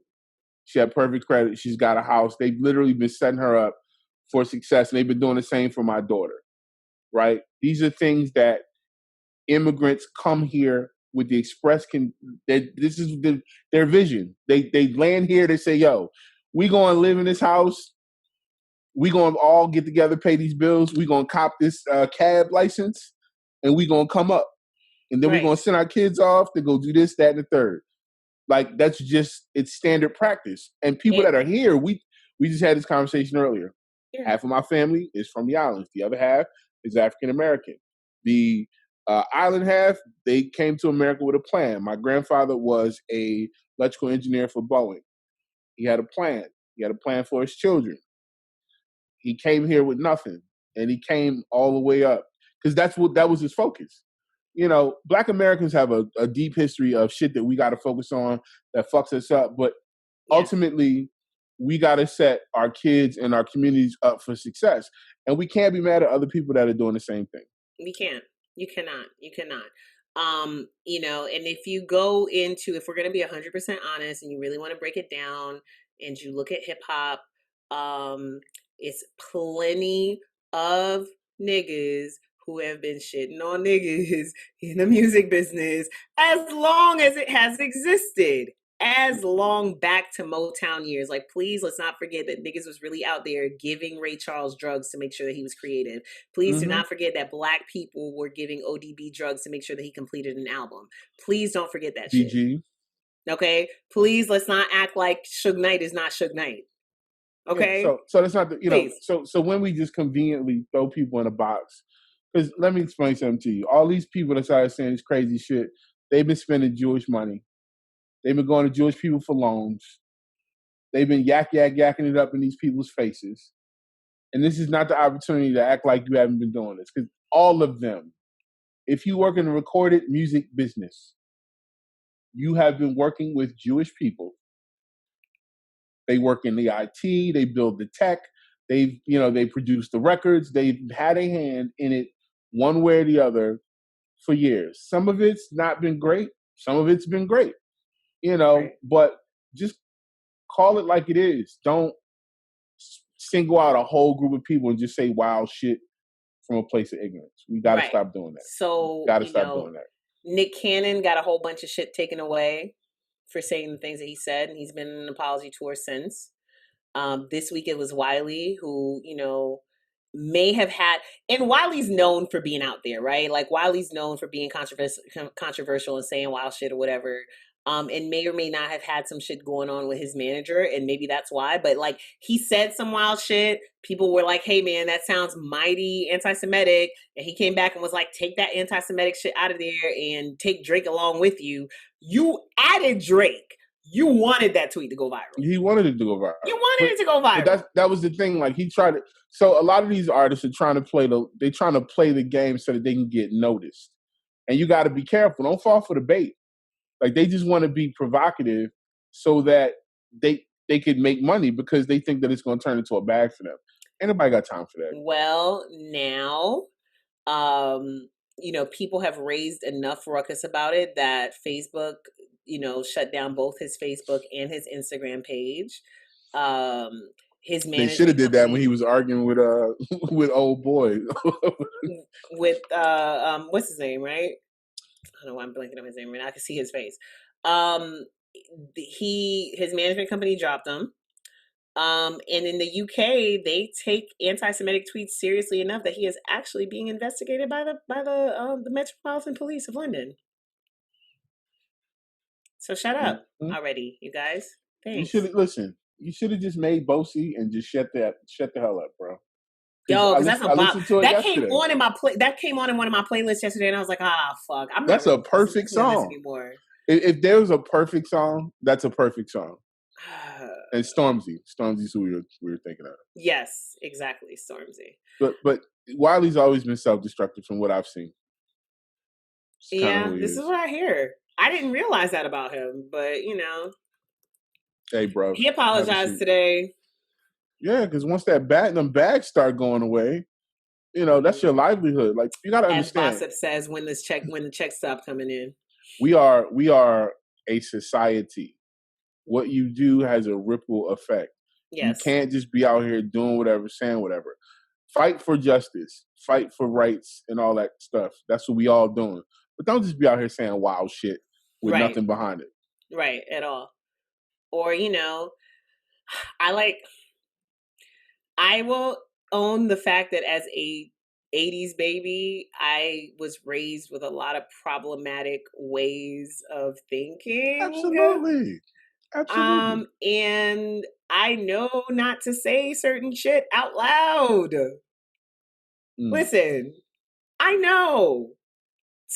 She had perfect credit. She's got a house. They've literally been setting her up for success. And they've been doing the same for my daughter, right? These are things that immigrants come here with the express this is their vision. They land here, they say, yo, we gonna live in this house. We gonna all get together, pay these bills. We gonna cop this cab license, and we gonna come up. And then we're gonna send our kids off to go do this, that, and the third. Like, that's just, it's standard practice. And people that are here, we just had this conversation earlier. Yeah. Half of my family is from the islands. The other half is African American. The island half, they came to America with a plan. My grandfather was a electrical engineer for Boeing. He had a plan. He had a plan for his children. He came here with nothing, and he came all the way up because that was his focus. You know, Black Americans have a deep history of shit that we got to focus on that fucks us up. But ultimately, we got to set our kids and our communities up for success. And we can't be mad at other people that are doing the same thing. We can't. You cannot. You cannot. You know, and if you go into, if we're going to be 100% honest and you really want to break it down and you look at hip hop, it's plenty of niggas who have been shitting on niggas in the music business as long as it has existed. As long back to Motown years. Like, please, let's not forget that niggas was really out there giving Ray Charles drugs to make sure that he was creative. Please do not forget that Black people were giving ODB drugs to make sure that he completed an album. Please don't forget that shit. Okay? Please, let's not act like Suge Knight is not Suge Knight. Okay? Yeah, so that's not the, you know, so when we just conveniently throw people in a box, because let me explain something to you. All these people that started saying this crazy shit, they've been spending Jewish money. They've been going to Jewish people for loans. They've been yakking it up in these people's faces. And this is not the opportunity to act like you haven't been doing this. Because all of them, if you work in the recorded music business, you have been working with Jewish people. They work in the IT, they build the tech, they produce the records, they've had a hand in it one way or the other for years. Some of it's not been great, some of it's been great. You know, but just call it like it is. Don't single out a whole group of people and just say wild shit from a place of ignorance. We got to stop doing that. So, got to stop doing that. Nick Cannon got a whole bunch of shit taken away for saying the things that he said, and he's been on an apology tour since. This week it was Wiley, who, you know, may have had, and Wiley's known for being out there, right? Like, Wiley's known for being controversial and saying wild shit or whatever. And may or may not have had some shit going on with his manager, and maybe that's why. But like, he said some wild shit. People were like, "Hey, man, that sounds mighty anti-Semitic," and he came back and was like, "Take that anti-Semitic shit out of there and take Drake along with you." You added Drake. You wanted that tweet to go viral. He wanted it to go viral. You wanted it to go viral. But that was the thing. Like, he tried to. So a lot of these artists are trying to play the game so that they can get noticed. And you got to be careful. Don't fall for the bait. Like, they just want to be provocative so that they could make money because they think that it's going to turn into a bag for them. Ain't nobody got time for that. Well, now, you know, people have raised enough ruckus about it that Facebook shut down both his Facebook and his Instagram page. His They should have management did that when company he was arguing with with old boy. with what's his name, right? I don't know why I'm blanking on his name right now. I can see his face. His management company dropped him. And in the UK, they take anti-Semitic tweets seriously enough that he is actually being investigated by the Metropolitan Police of London. So shut up already, you guys. Thanks. You should listen. You should have just made Bosey and just shut the hell up, bro. Yo, because that's a bop. That came yesterday. on in my that came on in one of my playlists yesterday, and I was like, fuck. That's a perfect song anymore. If there was a perfect song, that's a perfect song. And Stormzy's who we were thinking of. Yes, exactly, Stormzy. But Wiley's always been self-destructive from what I've seen. Yeah, this is what I hear. I didn't realize that about him, but hey, bro, he apologized today. Yeah, because once them bags start going away, that's your livelihood. Like, you got to understand. As Gossip says, when the checks stop coming in, we are a society. What you do has a ripple effect. Yes. You can't just be out here doing whatever, saying whatever. Fight for justice, fight for rights, and all that stuff. That's what we all doing. But don't just be out here saying wild shit with nothing behind it. Right, at all. Or, I will own the fact that as a 80s baby, I was raised with a lot of problematic ways of thinking. Absolutely. And I know not to say certain shit out loud. Listen, I know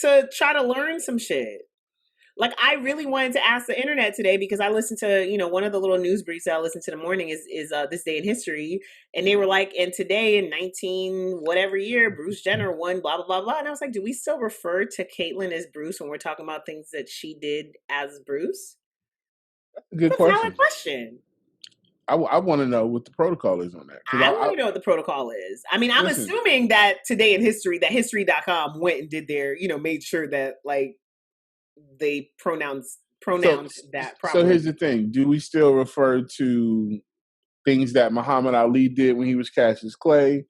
to try to learn some shit. Like, I really wanted to ask the internet today because I listened to, one of the little news briefs that I listened to in the morning is This Day in History. And they were like, and today in 19 whatever year, Bruce Jenner won, blah, blah, blah, blah. And I was like, do we still refer to Caitlyn as Bruce when we're talking about things that she did as Bruce? That's a valid question. I want to know what the protocol is on that. I want to know what the protocol is. I mean, I'm assuming that today in history, that history.com went and did their, made sure that, like, they pronounced that properly. So here's the thing. Do we still refer to things that Muhammad Ali did when he was Cassius Clay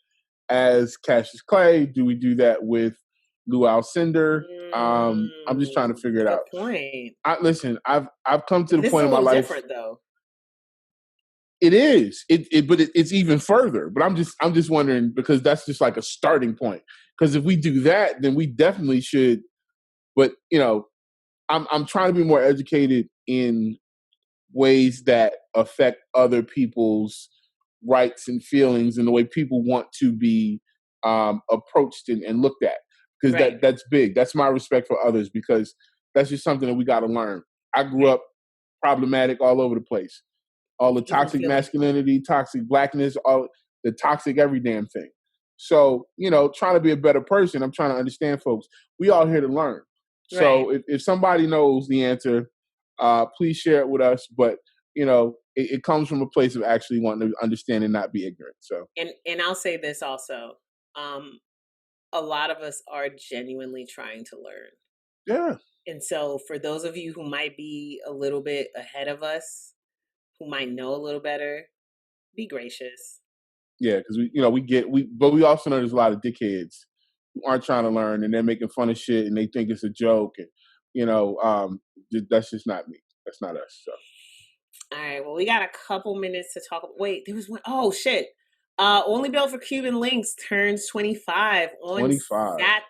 as Cassius Clay? Do we do that with Lou Alcindor? I'm just trying to figure it out. Good point. I've come to the point in my life. Different though. It is. But it's even further. But I'm just wondering, because that's just like a starting point. Because if we do that, then we definitely should. But I'm trying to be more educated in ways that affect other people's rights and feelings and the way people want to be approached and looked at. Because that's big. That's my respect for others, because that's just something that we got to learn. I grew up problematic all over the place. All the toxic masculinity, toxic blackness, all the toxic every damn thing. So, trying to be a better person, I'm trying to understand folks. We all here to learn. So if somebody knows the answer, please share it with us. But, it comes from a place of actually wanting to understand and not be ignorant. So, and I'll say this also. A lot of us are genuinely trying to learn. Yeah. And so for those of you who might be a little bit ahead of us, who might know a little better, be gracious. Yeah, because but we also know there's a lot of dickheads who aren't trying to learn, and they're making fun of shit, and they think it's a joke, and that's just not me. That's not us. So. All right. Well, we got a couple minutes to talk. Wait, there was one. Oh shit. Only Built for Cuban Links turns 25 on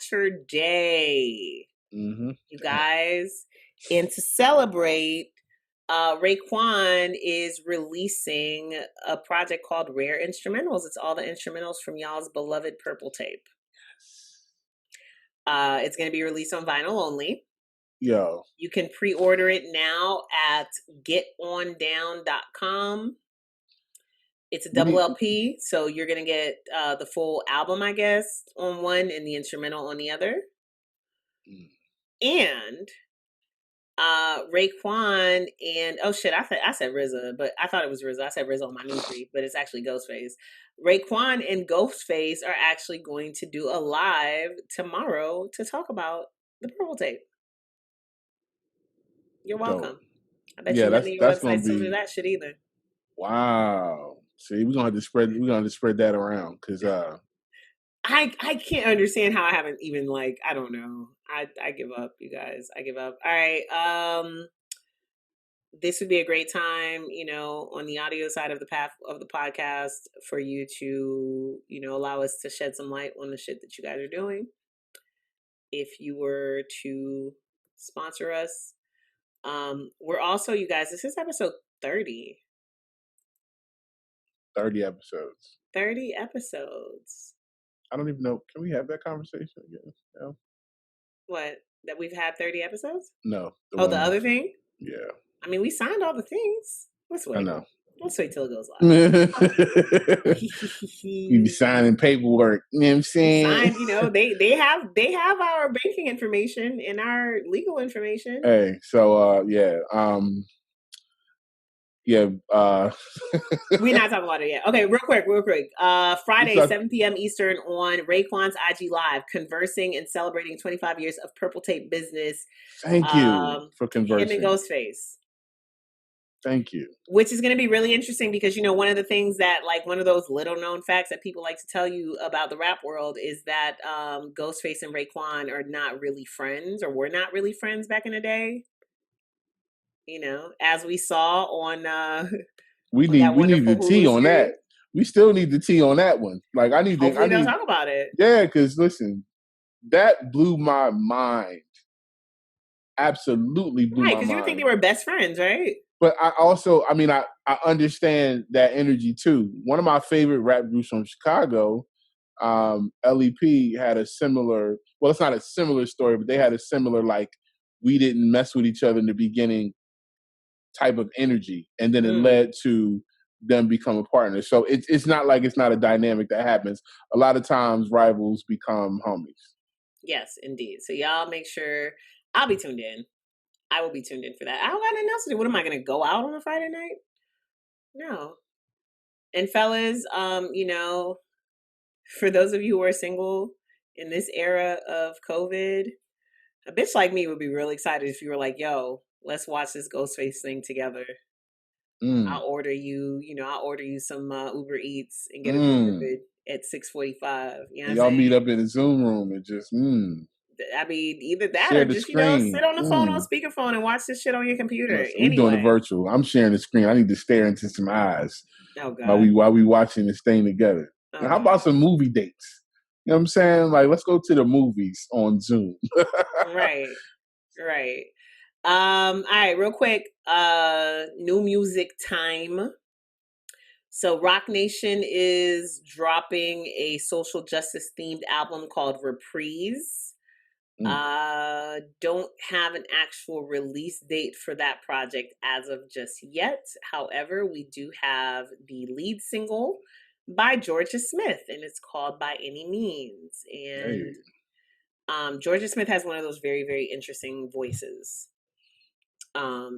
Saturday. Mm-hmm. You guys, and to celebrate, Raekwon is releasing a project called Rare Instrumentals. It's all the instrumentals from y'all's beloved Purple Tape. It's going to be released on vinyl only. Yo. You can pre-order it now at getondown.com. It's a double LP, so you're going to get the full album, I guess, on one and the instrumental on the other. And Raekwon and I said RZA, but I thought it was RZA. I said RZA on my news brief, but it's actually Ghostface. Raekwon and Ghostface are actually going to do a live tomorrow to talk about the Purple Tape. You're Dope. welcome. I bet Yeah, you none of your that's gonna websites told you be that shit either. wow. See, we're gonna have to spread that around because I can't understand how I haven't even like I don't know. I give up, you guys. I give up. All right. This would be a great time, on the audio side of the path of the podcast for you to, allow us to shed some light on the shit that you guys are doing. If you were to sponsor us, we're also, you guys, this is episode 30. 30 episodes. 30 episodes. I don't even know. Can we have that conversation again? No. What? That we've had 30 episodes? No. The other thing? Yeah. I mean, we signed all the things. Let's wait. I know. Let's wait till it goes live. You be signing paperwork. You know what I'm saying? They have our banking information and our legal information. Hey, so yeah. Yeah. We're not talking about it yet. Okay, real quick. Friday, 7 p.m. Eastern on Raekwon's IG Live, conversing and celebrating 25 years of Purple Tape business. Thank you for conversing. Him and Ghostface. Thank you. Which is going to be really interesting because, one of the things that, like, one of those little known facts that people like to tell you about the rap world is that Ghostface and Raekwon are not really friends, or were not really friends back in the day. As we saw on we need the tea on that. We still need the tea on that one. Like Hopefully they'll talk about it. Yeah, because listen, that blew my mind. Absolutely blew my mind. Right, because you would think they were best friends, right? But I also, I understand that energy too. One of my favorite rap groups from Chicago, LEP, had a similar, well, it's not a similar story, but they had a similar, like, we didn't mess with each other in the beginning type of energy. And then it led to them become a partner. So it's not like it's not a dynamic that happens. A lot of times rivals become homies. Yes, indeed. So y'all make sure, I'll be tuned in. I will be tuned in for that. I don't got nothing else to do. What am I going to go out on a Friday night? No. And fellas, for those of you who are single in this era of COVID, a bitch like me would be really excited if you were like, yo, let's watch this Ghostface thing together. I'll order you some Uber Eats and get it delivered at 6:45. Y'all meet up in the Zoom room and just I mean, either that or just, sit on the phone on speakerphone and watch this shit on your computer. Listen, we're doing it virtual. I'm sharing the screen. I need to stare into some eyes while we watching this thing together. And how about some movie dates? You know what I'm saying? Like, let's go to the movies on Zoom. Right. All right, real quick. New music time. So Rock Nation is dropping a social justice themed album called Reprise. Don't have an actual release date for that project as of just yet. However, we do have the lead single by Georgia Smith, and it's called By Any Means. And Georgia Smith has one of those very, very interesting voices.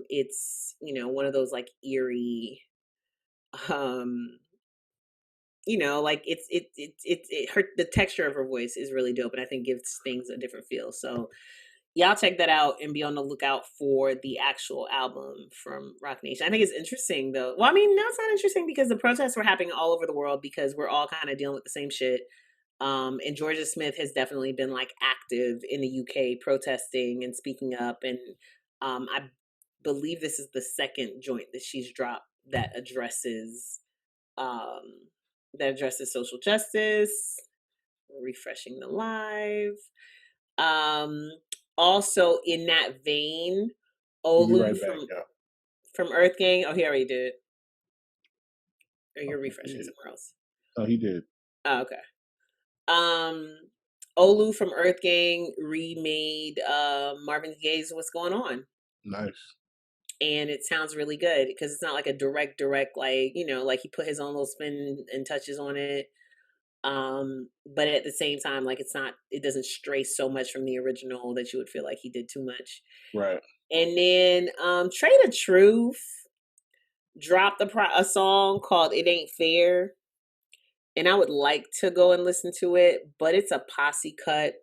It's, one of those like eerie, like the texture of her voice is really dope, and I think gives things a different feel. So y'all check that out and be on the lookout for the actual album from Rock Nation. I think it's interesting though. Well, I mean, no, it's not interesting because the protests were happening all over the world because we're all kind of dealing with the same shit. And Georgia Smith has definitely been like active in the UK protesting and speaking up. And I believe this is the second joint that she's dropped that addresses social justice. Refreshing the live. Also in that vein, Olu from Earth Gang. Oh, he already did it. Or you're refreshing somewhere else. Oh, he did. Oh, okay. Olu from Earth Gang remade Marvin Gaye's What's Going On. Nice. And it sounds really good because it's not like a direct, like, like he put his own little spin and touches on it. But at the same time, like it doesn't stray so much from the original that you would feel like he did too much. Right. And then Trey the Truth dropped a song called It Ain't Fair. And I would like to go and listen to it, but it's a posse cut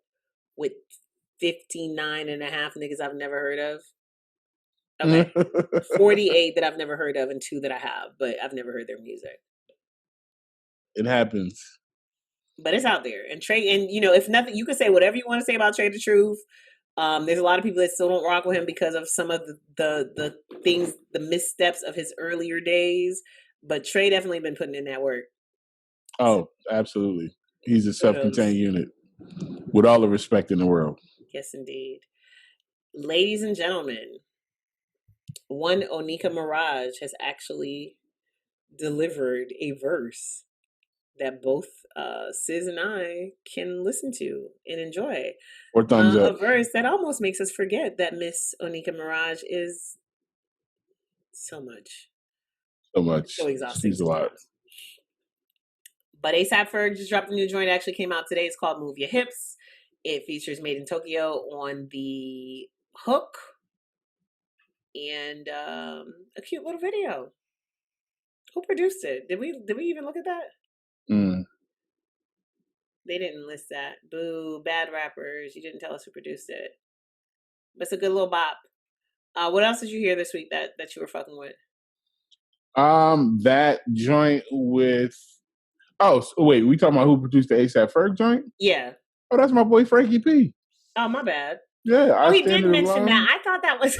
with 59 and a half niggas I've never heard of. Okay. 48 that I've never heard of and 2 that I have, but I've never heard their music. It happens. But it's out there. And Trey, and you know, if nothing, you can say whatever you want to say about Trey the Truth. There's a lot of people that still don't rock with him because of some of the things, the missteps of his earlier days. But Trey definitely been putting in that work. Oh, absolutely. He's a self-contained unit with all the respect in the world. Yes, indeed. Ladies and gentlemen, one Onika Mirage has actually delivered a verse that both Ciz and I can listen to and enjoy. Or thumbs up. A verse that almost makes us forget that Miss Onika Mirage is so much. So exhausting. She's a lot. But A$AP Ferg just dropped a new joint. It actually came out today. It's called Move Your Hips. It features Made in Tokyo on the hook. And a cute little video. Who produced it? Did we even look at that? They didn't list that. Boo, bad rappers. You didn't tell us who produced it. But it's a good little bop. What else did you hear this week that you were fucking with? That joint with... Oh, wait, we talking about who produced the A$AP Ferg joint? Yeah. Oh, that's my boy Frankie P. Oh, my bad. Yeah, oh, he did mention that. I thought that was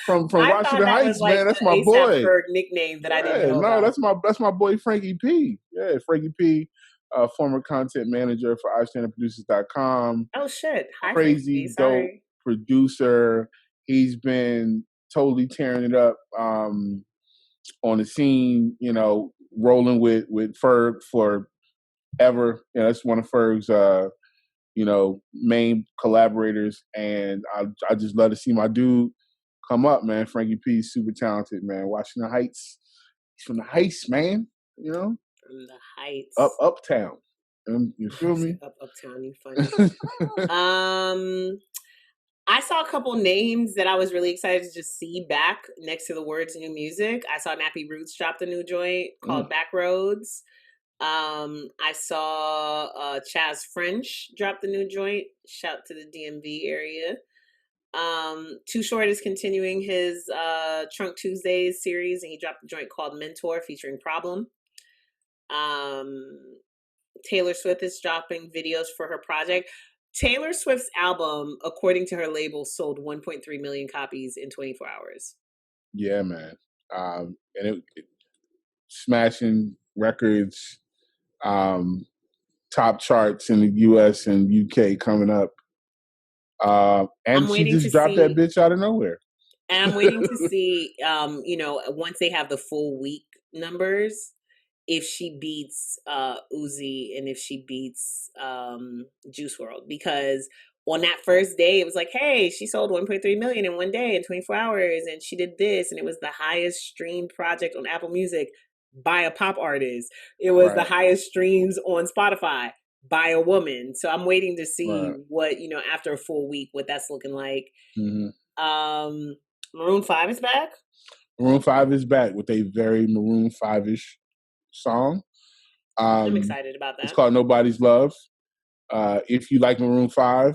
from Watching the Heights, like, man. That's my boy. Ferg nickname that I didn't know. No, that's my boy Frankie P. Yeah, Frankie P, former content manager for iStandUpProducers.com. Oh shit! Hi, crazy dope producer. He's been totally tearing it up on the scene. You know, rolling with Ferg forever. You know, that's one of Ferg's main collaborators, and I just love to see my dude come up, man. Frankie P is super talented, man. Watching the Heights. He's from the Heights, man. You know? From the Heights. Uptown. You feel me? Uptown, you funny. I saw a couple names that I was really excited to just see back next to the words new music. I saw Nappy Roots dropped a new joint called Backroads. I saw Chaz French drop the new joint. Shout to the DMV area. Too Short is continuing his Trunk Tuesdays series, and he dropped a joint called Mentor featuring Problem. Taylor Swift is dropping videos for her project. Taylor Swift's album, according to her label, sold 1.3 million copies in 24 hours. Yeah, man. And it smashing records. Top charts in the US and UK coming up. And she just dropped that bitch out of nowhere. And I'm waiting to see, once they have the full week numbers, if she beats Uzi and if she beats Juice WRLD. Because on that first day, it was like, hey, she sold 1.3 million in one day in 24 hours. And she did this. And it was the highest streamed project on Apple Music by a pop artist. It was the highest streams on Spotify by a woman. So I'm waiting to see what, after a full week, what that's looking like. Mm-hmm. Maroon 5 is back? Maroon 5 is back with a very Maroon 5-ish song. I'm excited about that. It's called Nobody's Love. If you like Maroon 5,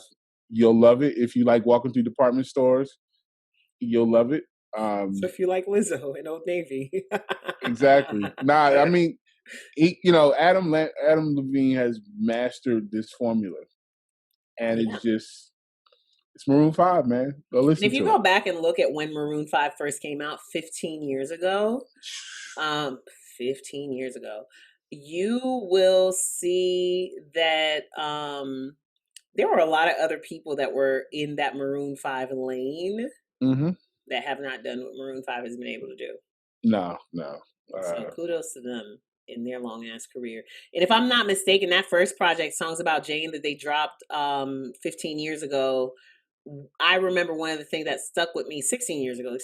you'll love it. If you like walking through department stores, you'll love it. So if you like Lizzo and Old Navy. Exactly. I mean, Adam Levine has mastered this formula. And it's Maroon 5, man. Go listen to it. If you go back and look at when Maroon 5 first came out 15 years ago, you will see that there were a lot of other people that were in that Maroon 5 lane that have not done what Maroon 5 has been able to do. No. So kudos to them in their long ass career. And if I'm not mistaken, that first project, Songs About Jane, that they dropped 15 years ago, I remember one of the things that stuck with me 16 years ago,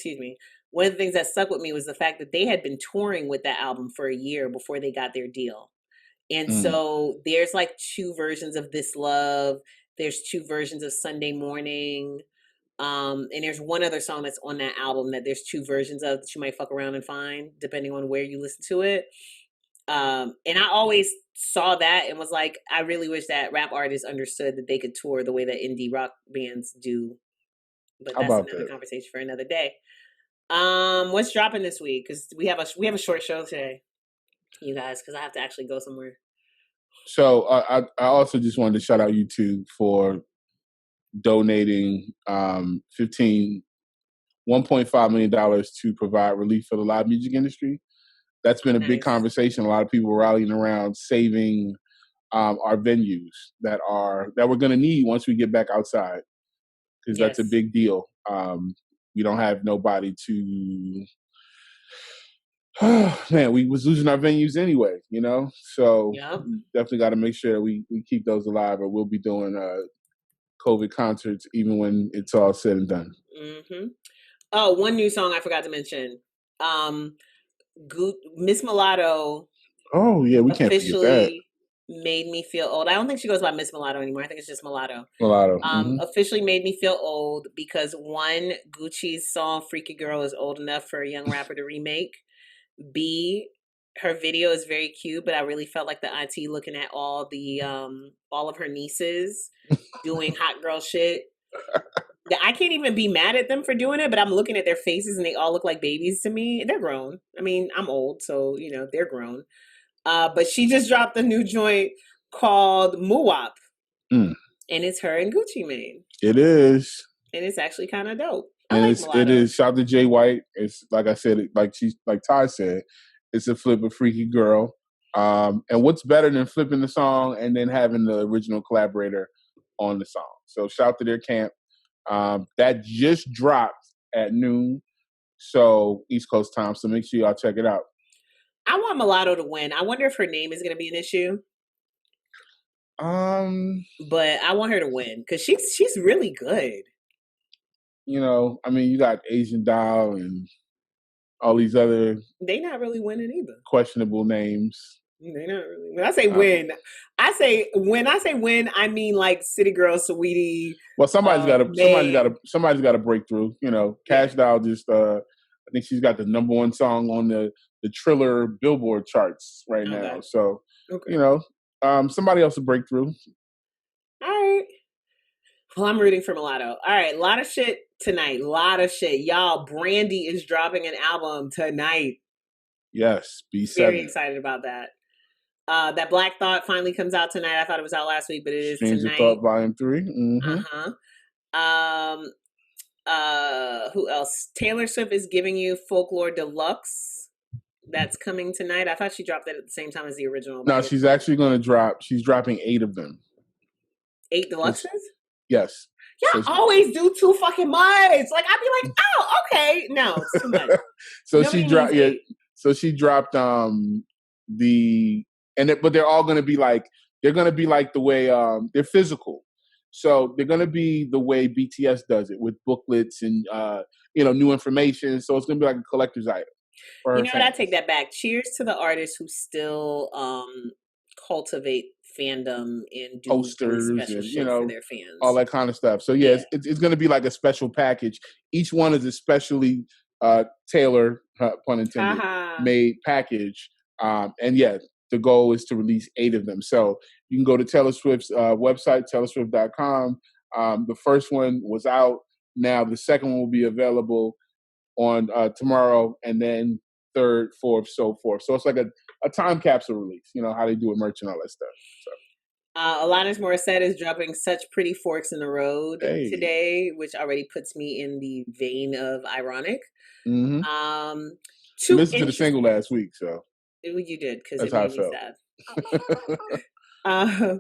one of the things that stuck with me was the fact that they had been touring with that album for a year before they got their deal. And so there's like 2 versions of This Love. There's 2 versions of Sunday Morning. And there's one other song that's on that album that there's 2 versions of that you might fuck around and find, depending on where you listen to it. And I always saw that and was like, I really wish that rap artists understood that they could tour the way that indie rock bands do. But that's another conversation for another day. What's dropping this week? Because we have a short show today, you guys. Because I have to actually go somewhere. So I also just wanted to shout out YouTube for donating $1.5 million to provide relief for the live music industry. That's been a big Nice. conversation. A lot of people rallying around saving our venues that we're going to need once we get back outside, because that's a big deal. We don't have nobody to. Man, we was losing our venues anyway, So definitely got to make sure we keep those alive, or we'll be doing COVID concerts even when it's all said and done. Mm-hmm. Oh, one new song I forgot to mention. Miss Mulatto. Oh yeah, we can't forget that. Made me feel old. I don't think she goes by Miss Mulatto anymore. I think it's just Mulatto. Mulatto. Officially made me feel old because one, Gucci's song "Freaky Girl" is old enough for a young rapper to remake. B, her video is very cute, but I really felt like the auntie looking at all of her nieces doing hot girl shit. I can't even be mad at them for doing it, but I'm looking at their faces and they all look like babies to me. They're grown. I mean, I'm old, so they're grown. But she just dropped a new joint called Muwap. And it's her and Gucci Mane. It is. And it's actually kind of dope. It is. Shout out to Jay White. It's like I said, like Ty said, it's a flip of Freaky Girl. And what's better than flipping the song and then having the original collaborator on the song? So shout out to their camp. That just dropped at noon, so East Coast time. So make sure y'all check it out. I want Mulatto to win. I wonder if her name is going to be an issue. But I want her to win because she's really good. I mean, you got Asian Doll and all these other. They not really winning either. Questionable names. They not really. When I say win, I mean like City Girl, Saweetie. Well, somebody's got to break through. Cash Doll just. I think she's got the #1 song on the Triller Billboard charts right now. So somebody else will break through. All right. Well, I'm rooting for Mulatto. All right, a lot of shit tonight. A lot of shit. Y'all, Brandy is dropping an album tonight. Yes, B7. Very excited about that. That Black Thought finally comes out tonight. I thought it was out last week, but it is tonight. Streams of Thought Volume 3. Who else? Taylor Swift is giving you Folklore Deluxe. That's coming tonight. I thought she dropped that at the same time as the original. No, she's actually going to drop. She's dropping 8 of them. 8 deluxes? Yes. Y'all always do too fucking much. Like I'd be like, oh, okay, no, it's too much. So she dropped. Yeah. So she dropped but they're all going to be like the way they're physical. So they're going to be the way BTS does it with booklets and new information. So it's going to be like a collector's item. You know what? I take that back. Cheers to the artists who still cultivate fandom and do posters special shit for their fans, all that kind of stuff. So it's going to be like a special package. Each one is a specially tailored, pun intended, made package. The goal is to release 8 of them. So you can go to Taylor Swift's website, TaylorSwift.com. The first one was out. Now the second one will be available on tomorrow, and then 3rd, 4th, so forth. So it's like a time capsule release. How they do with merch and all that stuff. So. Alanis Morissette is dropping Such Pretty Forks in the Road today, which already puts me in the vein of ironic. Mm-hmm. I listened to the single last week, so you did, because it made me sad.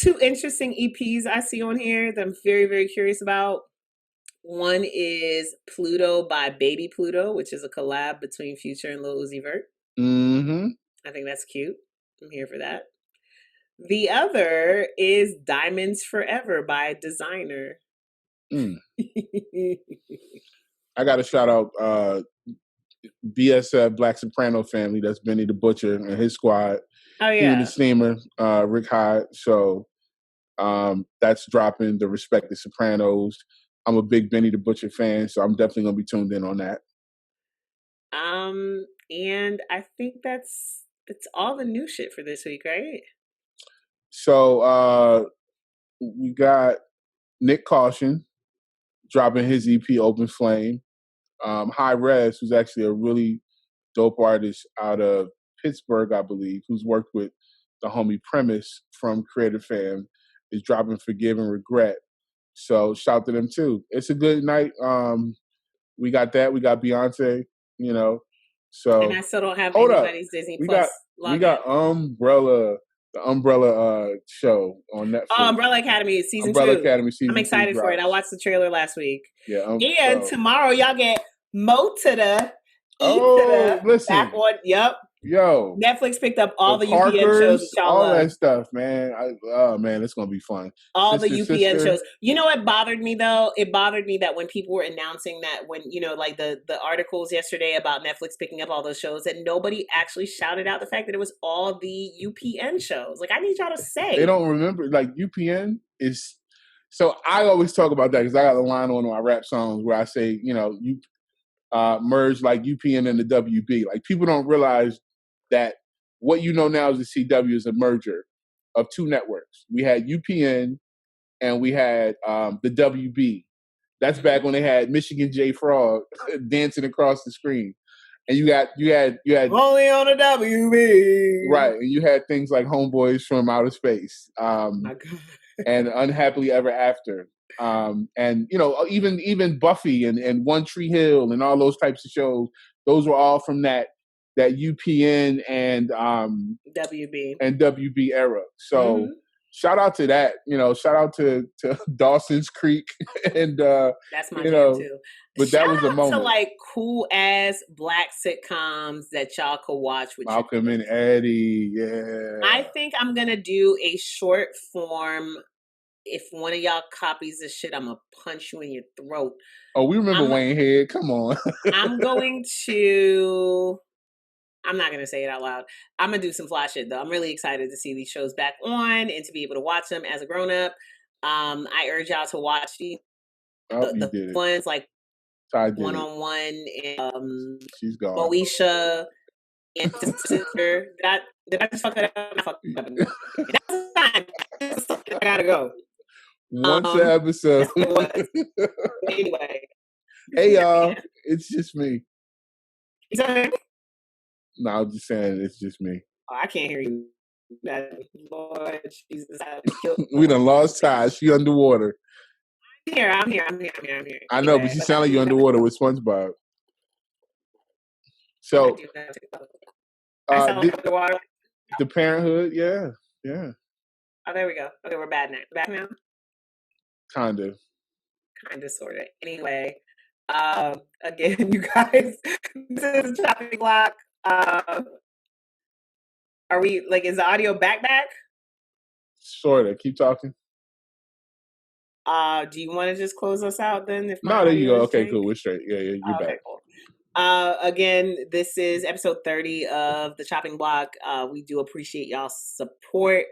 2 interesting EPs I see on here that I'm very, very curious about. One is Pluto by Baby Pluto, which is a collab between Future and Lil Uzi Vert. Mm-hmm. I think that's cute. I'm here for that. The other is Diamonds Forever by Designer. I got to shout out BSF Black Soprano family. That's Benny the Butcher and his squad. Oh, yeah. The Steamer, Rick Hyde. So that's dropping the Respect the Sopranos. I'm a big Benny the Butcher fan, so I'm definitely going to be tuned in on that. And I think that's all the new shit for this week, right? So we got Nick Caution dropping his EP Open Flame. High Res, who's actually a really dope artist out of Pittsburgh, I believe, who's worked with the homie Premise from Creative Fam, is dropping Forgive and Regret. So shout to them too. It's a good night. We got that. We got Beyonce, you know. So and I still don't have hold up. anybody's Disney We Plus. got Umbrella, the Umbrella show on Netflix. Oh, Umbrella Academy season Umbrella 2. Academy season 2. I'm excited for it. I watched the trailer last week. Yeah. And tomorrow y'all get Mo to the listen. back on. Yep. Yo, Netflix picked up all the Parkers, UPN shows that y'all all love. that stuff, man. Oh man, it's gonna be fun. All the UPN shows. You know what bothered me though? It bothered me that when people were announcing that, when like the articles yesterday about Netflix picking up all those shows, that nobody actually shouted out the fact that it was all the UPN shows. Like, I need y'all to say. They don't remember. Like, UPN is. So I always talk about that because I got a line on my rap songs where I say, you merge like UPN and the WB. Like, people don't realize that what you know now as the CW is a merger of two networks. We had UPN and we had the WB. That's back when they had Michigan J. Frog dancing across the screen. And you had only on the WB. Right. And you had things like Homeboys from Outer Space. And Unhappily Ever After. And even Buffy and One Tree Hill and all those types of shows, those were all from that UPN and WB era. So shout out to that. Shout out to Dawson's Creek and that's my jam too. But shout that was a moment. To like cool ass black sitcoms that y'all could watch with Malcolm and Eddie. Yeah. I think I'm gonna do a short form. If one of y'all copies this shit, I'm gonna punch you in your throat. Oh, we remember Wayne Head. Come on. I'm not gonna say it out loud. I'm gonna do some fly shit though. I'm really excited to see these shows back on and to be able to watch them as a grown up. I urge y'all to watch the ones like One-on-One and she's gone. Moesha and sister. Did I just fuck that up? I fucked it up. That's fine. I gotta go. Once an episode. Anyway. Hey y'all, it's just me. Sorry? No, I'm just saying it's just me. Oh, I can't hear you. Lord Jesus. We done lost ties. She underwater. I'm here. I know, but you sound like you're underwater with SpongeBob. So, I sound like underwater. The Parenthood, yeah. Oh, there we go. Okay, we're back now. Kind of, sort of. Anyway, again, you guys, this is Chopping Block. Are we is the audio back? Sort of. Keep talking. Do you want to just close us out then? No, there you go. Okay, cool. We're straight. Yeah, you're back. Okay, cool. Again, this is episode 30 of the Chopping Block. We do appreciate y'all's support.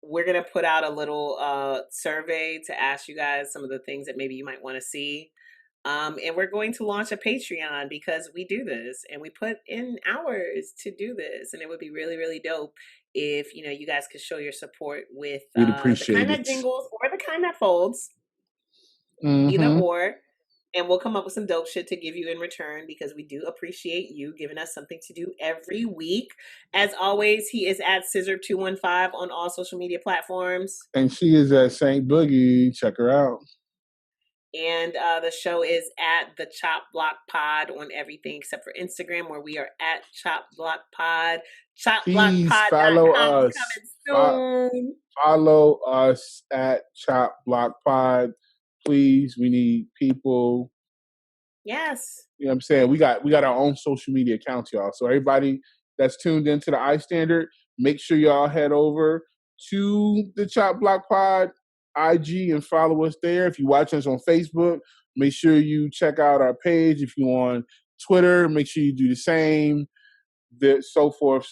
We're gonna put out a little survey to ask you guys some of the things that maybe you might want to see. And we're going to launch a Patreon because we do this and we put in hours to do this, and it would be really, really dope if you guys could show your support with the kind that jingles or the kind that folds, either or. And we'll come up with some dope shit to give you in return because we do appreciate you giving us something to do every week. As always, he is at Scissor215 on all social media platforms. And she is at St. Boogie. Check her out. And the show is at the Chop Block Pod on everything except for Instagram, where we are at Chop Block Pod. ChopBlockPod.com follow us. Coming soon. Follow us at Chop Block Pod. Please, we need people. Yes. You know what I'm saying? We got our own social media accounts, y'all. So everybody that's tuned into the iStandard, make sure y'all head over to the Chop Block Pod IG and follow us there. If you watch us on Facebook, make sure you check out our page. If you're on Twitter, make sure you do the same. So forth.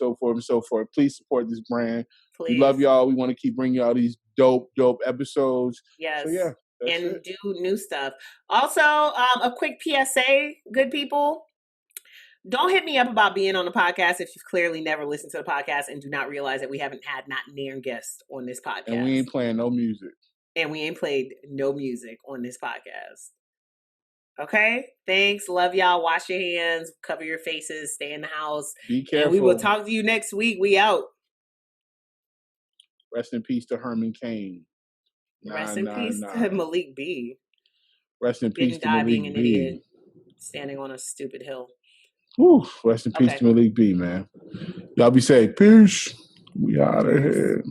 Please support this brand. Please. We love y'all. We want to keep bringing y'all these dope episodes. Yes. So yeah. And do new stuff. Also, a quick PSA, good people. Don't hit me up about being on the podcast if you've clearly never listened to the podcast and do not realize that we haven't had not near guests on this podcast. And we ain't playing no music. And we ain't played no music on this podcast. Okay? Thanks. Love y'all. Wash your hands, cover your faces, stay in the house. Be careful. And we will talk to you next week. We out. Rest in peace to Herman Cain. Rest in peace to Malik B. Rest in peace to Malik being an B. idiot, standing on a stupid hill. Woo, rest in peace to Malik B, man. Y'all be safe. Peace. We out of here.